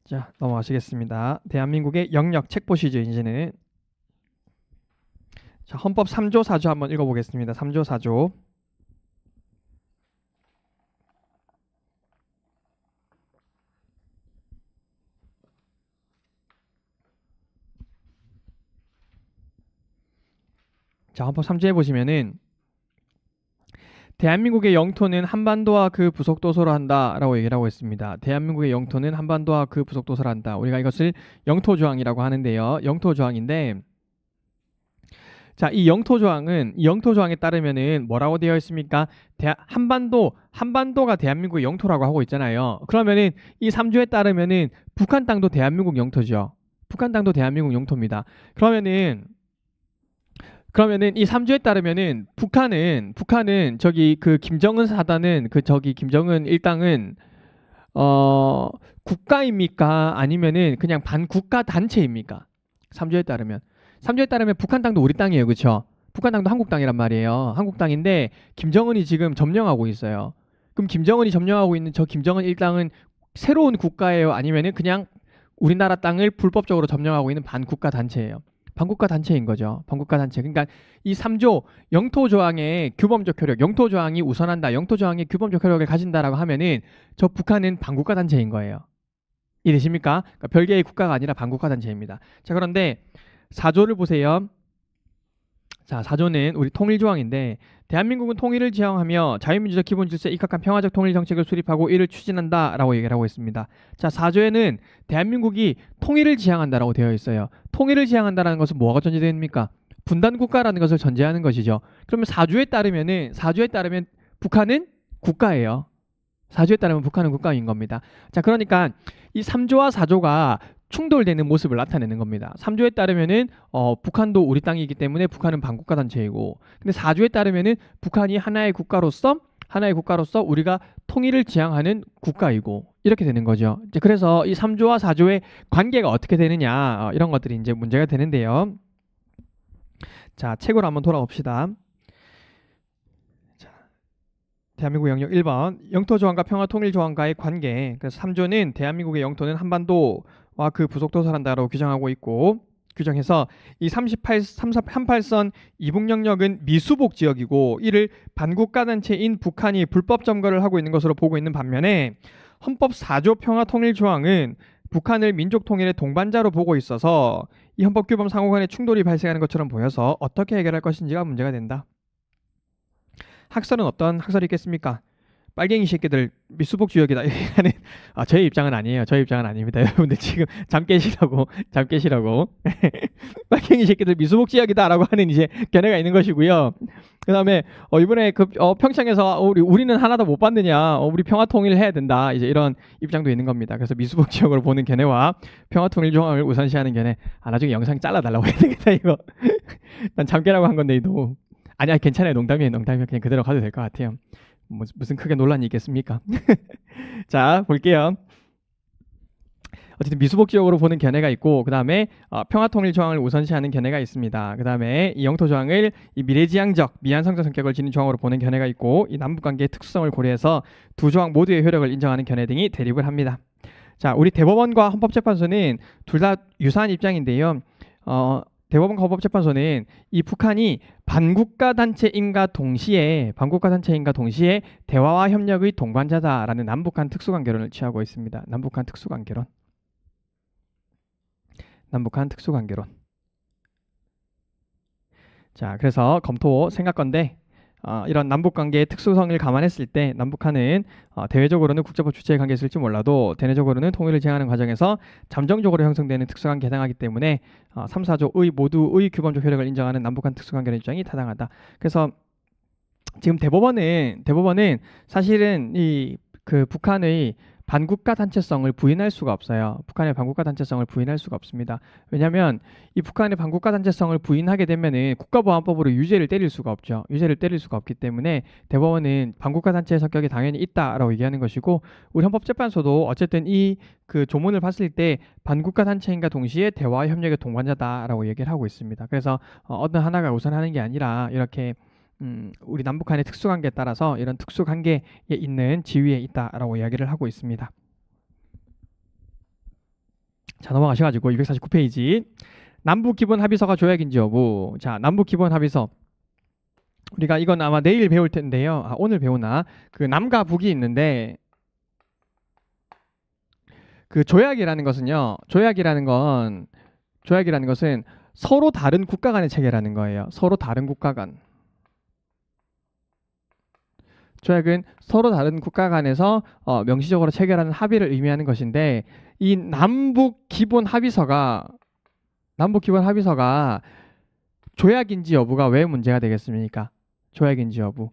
자, 넘어가시겠습니다. 대한민국의 영역 책 보시죠. 이제는 자, 헌법 3조 4조 한번 읽어보겠습니다. 3조 4조. 자, 헌법 3조에 보시면은 대한민국의 영토는 한반도와 그 부속도서로 한다라고 얘기를 하고 있습니다. 대한민국의 영토는 한반도와 그 부속도서로 한다. 우리가 이것을 영토조항이라고 하는데요. 영토조항인데 자, 이 영토조항에 따르면은 뭐라고 되어 있습니까? 한반도가 대한민국의 영토라고 하고 있잖아요. 그러면은 이 3조에 따르면은 북한 땅도 대한민국 영토죠. 북한 땅도 대한민국 영토입니다. 그러면은 이 3조에 따르면은 북한은 저기 그 김정은 사단은 그 저기 김정은 일당은 국가입니까? 아니면은 그냥 반국가 단체입니까? 3조에 따르면 북한 땅도 우리 땅이에요. 그렇죠? 북한 땅도 한국 땅이란 말이에요. 한국 땅인데 김정은이 지금 점령하고 있어요. 그럼 김정은이 점령하고 있는 저 김정은 일당은 새로운 국가예요? 아니면은 그냥 우리나라 땅을 불법적으로 점령하고 있는 반국가 단체예요. 반국가 단체인 거죠. 반국가 단체. 그러니까 이 3조 영토 조항의 규범적 효력, 영토 조항이 우선한다. 영토 조항의 규범적 효력을 가진다라고 하면은 저 북한은 반국가 단체인 거예요. 이해되십니까? 그러니까 별개의 국가가 아니라 반국가 단체입니다. 자, 그런데 4조를 보세요. 자, 4조는 우리 통일조항인데 대한민국은 통일을 지향하며 자유민주적 기본질서에 입각한 평화적 통일정책을 수립하고 이를 추진한다라고 얘기를 하고 있습니다. 자, 4조에는 대한민국이 통일을 지향한다라고 되어 있어요. 통일을 지향한다라는 것은 뭐가 전제됩니까? 분단국가라는 것을 전제하는 것이죠. 그러면 4조에 따르면 북한은 국가예요. 4조에 따르면 북한은 국가인 겁니다. 자, 그러니까 이 3조와 4조가 충돌되는 모습을 나타내는 겁니다. 3조에 따르면은 북한도 우리 땅이기 때문에 북한은 반국가 단체이고, 근데 4조에 따르면은 북한이 하나의 국가로서 우리가 통일을 지향하는 국가이고 이렇게 되는 거죠. 이제 그래서 이 3조와 4조의 관계가 어떻게 되느냐 이런 것들이 이제 문제가 되는데요. 자, 책으로 한번 돌아옵시다. 대한민국 영역 1번 영토조항과 평화통일조항과의 관계. 그래서 3조는 대한민국의 영토는 한반도와 그 부속도서란다라고 규정하고 있고, 규정해서 이 38선 이북 영역은 미수복 지역이고 이를 반국가 단체인 북한이 불법 점거를 하고 있는 것으로 보고 있는 반면에 헌법 4조 평화통일조항은 북한을 민족통일의 동반자로 보고 있어서 이 헌법규범 상호 간의 충돌이 발생하는 것처럼 보여서 어떻게 해결할 것인지가 문제가 된다. 학설은 어떤 학설이 있겠습니까? 빨갱이 새끼들 미수복 지역이다 이렇게 하는 저의 입장은 아니에요. 저의 입장은 아닙니다. 여러분들 지금 잠 깨시라고 빨갱이 새끼들 미수복 지역이다라고 하는 이제 견해가 있는 것이고요. 그다음에 이번에 그 평창에서 우리는 하나도 못 받느냐, 우리 평화 통일을 해야 된다 이제 이런 입장도 있는 겁니다. 그래서 미수복 지역으로 보는 견해와 평화 통일 조항을 우선시하는 견해. 나중에 영상 잘라달라고 해야 되겠다 이거. 난 잠 깨라고 한 건데 도 아니야, 괜찮아요. 농담이에요. 그냥 그대로 가도 될 것 같아요. 무슨 크게 논란이 있겠습니까? 자, 볼게요. 어쨌든 미수복 지역으로 보는 견해가 있고, 그 다음에 평화통일 조항을 우선시하는 견해가 있습니다. 그 다음에 이 영토 조항을 이 미래지향적 미완성적 성격을 지닌 조항으로 보는 견해가 있고, 이 남북관계의 특수성을 고려해서 두 조항 모두의 효력을 인정하는 견해 등이 대립을 합니다. 자, 우리 대법원과 헌법재판소는 둘 다 유사한 입장인데요. 대법원과 헌법재판소는 이 북한이 반국가 단체인가 동시에 대화와 협력의 동반자다라는 남북한 특수관계론을 취하고 있습니다. 남북한 특수관계론. 자, 그래서 검토 생각건데 이런 남북관계의 특수성을 감안했을 때 남북한은 대외적으로는 국제법 주체의 관계에 있을지 몰라도 대내적으로는 통일을 지향하는 과정에서 잠정적으로 형성되는 특수관계에 해당하기 때문에 3, 4조의 모두의 규범적 효력을 인정하는 남북한 특수관계의 입장이 타당하다. 그래서 지금 대법원은 사실은 이 그 북한의 반국가 단체성을 부인할 수가 없어요. 북한의 반국가 단체성을 부인할 수가 없습니다. 왜냐하면 이 북한의 반국가 단체성을 부인하게 되면은 국가보안법으로 유죄를 때릴 수가 없죠. 유죄를 때릴 수가 없기 때문에 대법원은 반국가 단체의 성격이 당연히 있다라고 얘기하는 것이고, 우리 헌법재판소도 어쨌든 이 그 조문을 봤을 때 반국가 단체인가 동시에 대화 협력의 동반자다라고 얘기를 하고 있습니다. 그래서 어느 하나가 우선하는 게 아니라 이렇게 우리 남북한의 특수관계에 따라서 이런 특수관계에 있는 지위에 있다라고 이야기를 하고 있습니다. 자, 넘어가셔가지고 249페이지 남북기본합의서가 조약인지 여부. 자, 남북기본합의서 우리가 이건 아마 내일 배울 텐데요. 오늘 배우나? 그 남과 북이 있는데, 그 조약이라는 것은 서로 다른 국가 간의 체계라는 거예요. 서로 다른 국가 간. 조약은 서로 다른 국가 간에서 명시적으로 체결하는 합의를 의미하는 것인데, 이 남북 기본 합의서가 조약인지 여부가 왜 문제가 되겠습니까? 조약인지 여부.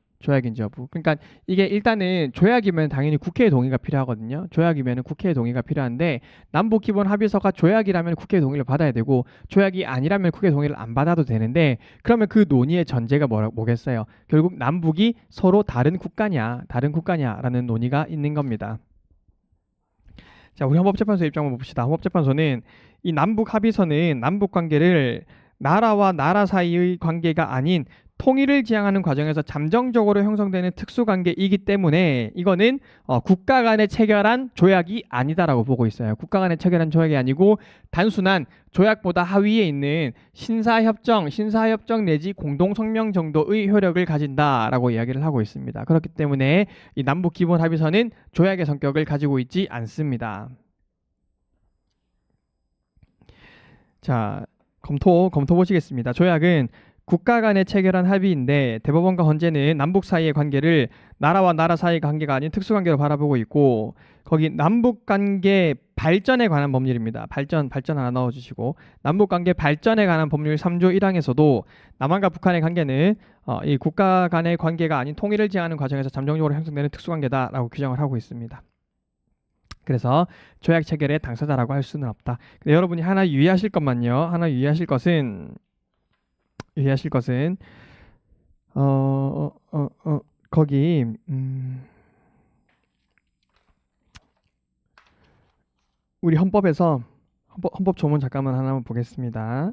그러니까 이게 일단은 조약이면 당연히 국회의 동의가 필요하거든요. 조약이면 국회의 동의가 필요한데, 남북 기본 합의서가 조약이라면 국회의 동의를 받아야 되고, 조약이 아니라면 국회 동의를 안 받아도 되는데, 그러면 그 논의의 전제가 뭐겠어요? 결국 남북이 서로 다른 국가냐라는 논의가 있는 겁니다. 자, 우리 헌법재판소 입장 한번 봅시다. 헌법재판소는 이 남북 합의서는 남북 관계를 나라와 나라 사이의 관계가 아닌 통일을 지향하는 과정에서 잠정적으로 형성되는 특수관계이기 때문에 이거는 국가 간에 체결한 조약이 아니다라고 보고 있어요. 국가 간에 체결한 조약이 아니고 단순한 조약보다 하위에 있는 신사협정 내지 공동성명 정도의 효력을 가진다라고 이야기를 하고 있습니다. 그렇기 때문에 이 남북기본합의서는 조약의 성격을 가지고 있지 않습니다. 자, 검토 보시겠습니다. 조약은 국가 간에 체결한 합의인데, 대법원과 헌재는 남북 사이의 관계를 나라와 나라 사이의 관계가 아닌 특수관계로 바라보고 있고, 거기 남북 관계 발전에 관한 법률입니다. 발전 하나 넣어주시고, 남북 관계 발전에 관한 법률 3조 1항에서도 남한과 북한의 관계는 이 국가 간의 관계가 아닌 통일을 지향하는 과정에서 잠정적으로 형성되는 특수관계다라고 규정을 하고 있습니다. 그래서 조약 체결의 당사자라고 할 수는 없다. 근데 여러분이 하나 유의하실 것은 거기 우리 헌법에서 헌법 조문 잠깐만 하나만 보겠습니다.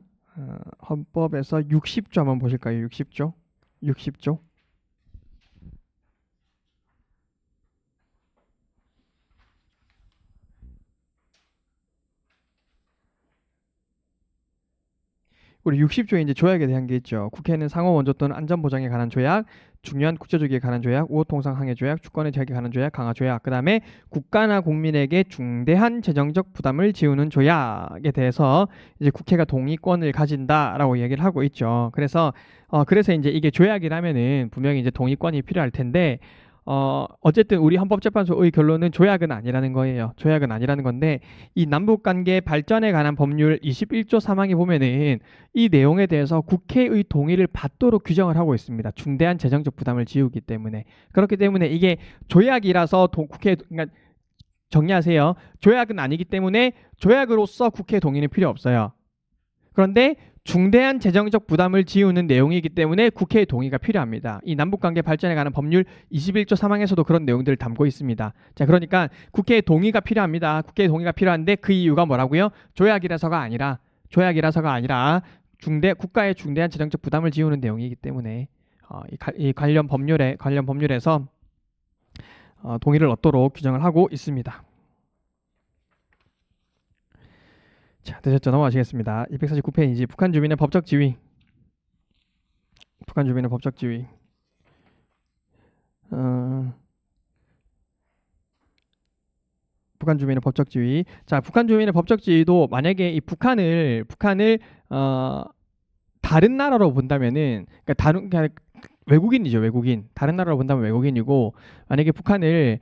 헌법에서 60조 한번 보실까요? 60조. 우리 60조에 이제 조약에 대한 게 있죠. 국회는 상호 원조 또는 안전 보장에 관한 조약, 중요한 국제조약에 관한 조약, 우호통상 항해 조약, 주권의 제약에 관한 조약, 강화 조약, 그 다음에 국가나 국민에게 중대한 재정적 부담을 지우는 조약에 대해서 이제 국회가 동의권을 가진다라고 얘기를 하고 있죠. 그래서 이제 이게 조약이라면은 분명히 이제 동의권이 필요할 텐데, 어쨌든 우리 헌법재판소의 결론은 조약은 아니라는 거예요. 조약은 아니라는 건데, 이 남북관계 발전에 관한 법률 21조 3항에 보면은 이 내용에 대해서 국회의 동의를 받도록 규정을 하고 있습니다. 중대한 재정적 부담을 지우기 때문에. 그렇기 때문에 이게 조약이라서 그러니까 정리하세요. 조약은 아니기 때문에 조약으로서 국회 동의는 필요 없어요. 그런데 중대한 재정적 부담을 지우는 내용이기 때문에 국회의 동의가 필요합니다. 이 남북관계 발전에 관한 법률 21조 3항에서도 그런 내용들을 담고 있습니다. 자, 그러니까 국회의 동의가 필요합니다. 국회의 동의가 필요한데 그 이유가 뭐라고요? 조약이라서가 아니라 국가의 중대한 재정적 부담을 지우는 내용이기 때문에 이 관련 법률에서 동의를 얻도록 규정을 하고 있습니다. 자, 되셨죠? 넘어가시겠습니다. 249페이지 북한 주민의 법적 지위. 북한 주민의 법적 지위. 자, 북한 주민의 법적 지위도 만약에 이 북한을 다른 나라로 본다면은, 그러니까 외국인이죠, 외국인. 다른 나라로 본다면 외국인이고, 만약에 북한을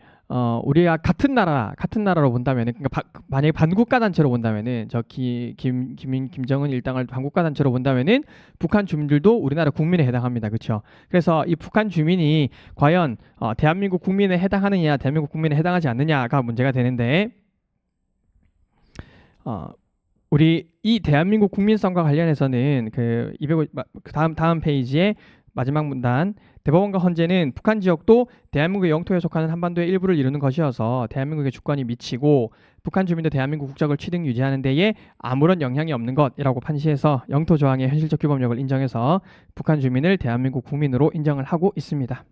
우리가 같은 나라로 본다면은, 그러니까 만약에 반국가 단체로 본다면은, 김정은 일당을 반국가 단체로 본다면은, 북한 주민들도 우리나라 국민에 해당합니다. 그렇죠? 그래서 이 북한 주민이 과연 대한민국 국민에 해당하느냐, 대한민국 국민에 해당하지 않느냐가 문제가 되는데, 어, 우리 이 대한민국 국민성과 관련해서는 다음 페이지에 마지막 문단, 대법원과 헌재는 북한 지역도 대한민국의 영토에 속하는 한반도의 일부를 이루는 것이어서 대한민국의 주권이 미치고 북한 주민도 대한민국 국적을 취득 유지하는 데에 아무런 영향이 없는 것이라고 판시해서 영토 조항의 현실적 규범력을 인정해서 북한 주민을 대한민국 국민으로 인정을 하고 있습니다.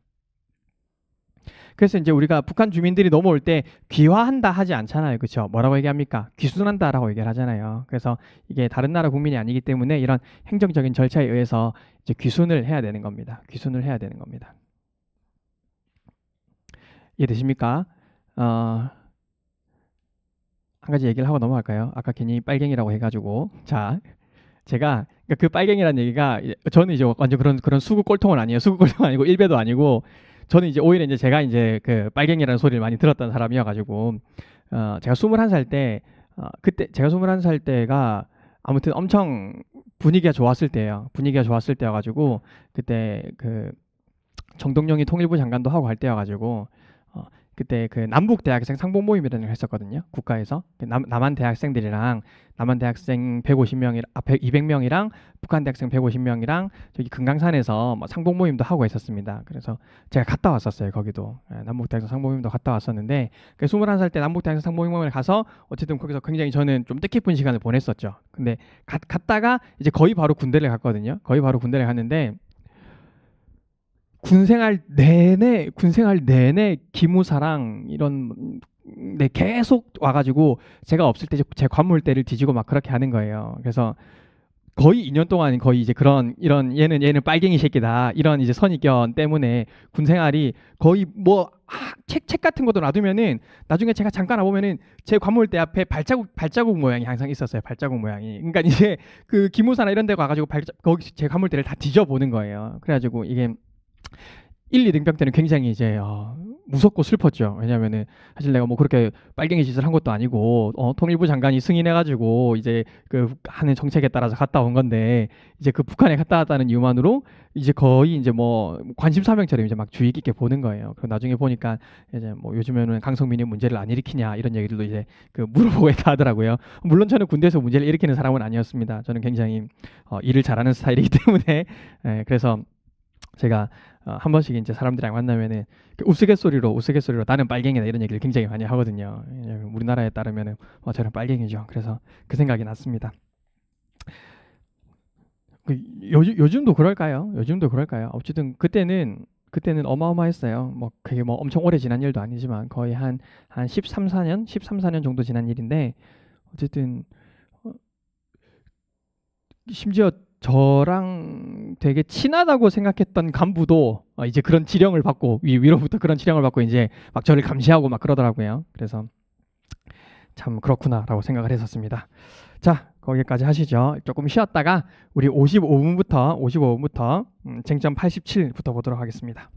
그래서 이제 우리가 북한 주민들이 넘어올 때 귀화한다 하지 않잖아요. 그렇죠? 뭐라고 얘기합니까? 귀순한다라고 얘기를 하잖아요. 그래서 이게 다른 나라 국민이 아니기 때문에 이런 행정적인 절차에 의해서 이제 귀순을 해야 되는 겁니다. 귀순을 해야 되는 겁니다. 이해되십니까? 한 가지 얘기를 하고 넘어갈까요? 아까 괜히 빨갱이라고 해가지고. 자, 제가 그 빨갱이라는 얘기가 저는 이제 완전 그런 수구 꼴통은 아니에요. 수구 꼴통 아니고 일배도 아니고, 저는 이제 오히려 이제 제가 이제 그 빨갱이라는 소리를 많이 들었던 사람이어가지고, 제가 21살 때, 그때 제가 21살 때가 아무튼 엄청 분위기가 좋았을 때예요. 분위기가 좋았을 때여가지고, 그때 그 정동영이 통일부 장관도 하고 할 때여가지고, 그때 그 남북 대학생 상봉 모임이라는 걸 했었거든요. 국가에서 남한 대학생들이랑 남한 대학생 150명이랑 200명이랑 북한 대학생 150명이랑 저기 금강산에서 뭐 상봉 모임도 하고 있었습니다. 그래서 제가 갔다 왔었어요. 거기도 남북 대학생 상봉 모임도 갔다 왔었는데, 그 21살 때 남북 대학생 상봉 모임을 가서 어쨌든 거기서 굉장히 저는 좀 뜻깊은 시간을 보냈었죠. 근데 갔다가 이제 거의 바로 군대를 갔거든요. 거의 바로 군대를 갔는데, 군생활 내내 기무사랑 이런 계속 와가지고 제가 없을 때 제 관물대를 뒤지고 막 그렇게 하는 거예요. 그래서 거의 2년 동안 거의 이제 이런 얘는 빨갱이 새끼다 이런 이제 선입견 때문에 군생활이 거의 뭐 책 같은 것도 놔두면은 나중에 제가 잠깐 와보면은 제 관물대 앞에 발자국 모양이 항상 있었어요. 발자국 모양이. 그러니까 이제 그 기무사나 이런 데 가가지고 거기 제 관물대를 다 뒤져보는 거예요. 그래가지고 이게 1, 2등병 때는 굉장히 이제 무섭고 슬펐죠. 왜냐면은 사실 내가 뭐 그렇게 빨갱이 짓을 한 것도 아니고 통일부 장관이 승인해가지고 이제 그 하는 정책에 따라서 갔다 온 건데, 이제 그 북한에 갔다 왔다는 이유만으로 이제 거의 이제 뭐 관심사명처럼 이제 막 주의 깊게 보는 거예요. 그리고 나중에 보니까 이제 뭐 요즘에는 강성민이 문제를 안 일으키냐 이런 얘기들도 이제 그 물어보고 있다 하더라고요. 물론 저는 군대에서 문제를 일으키는 사람은 아니었습니다. 저는 굉장히 일을 잘하는 스타일이기 때문에 그래서 제가 한 번씩 이제 사람들이랑 만나면은 우스갯소리로 나는 빨갱이다 이런 얘기를 굉장히 많이 하거든요. 우리나라에 따르면은 저는 빨갱이죠. 그래서 그 생각이 났습니다. 요즘도 그럴까요? 어쨌든 그때는 어마어마했어요. 뭐 그게 뭐 엄청 오래 지난 일도 아니지만 거의 한 13, 14년 정도 지난 일인데, 어쨌든 심지어 저랑 되게 친하다고 생각했던 간부도 이제 그런 지령을 받고 위로부터 그런 지령을 받고 이제 막 저를 감시하고 막 그러더라고요. 그래서 참 그렇구나라고 생각을 했었습니다. 자, 거기까지 하시죠. 조금 쉬었다가 우리 55분부터 쟁점 87부터 보도록 하겠습니다.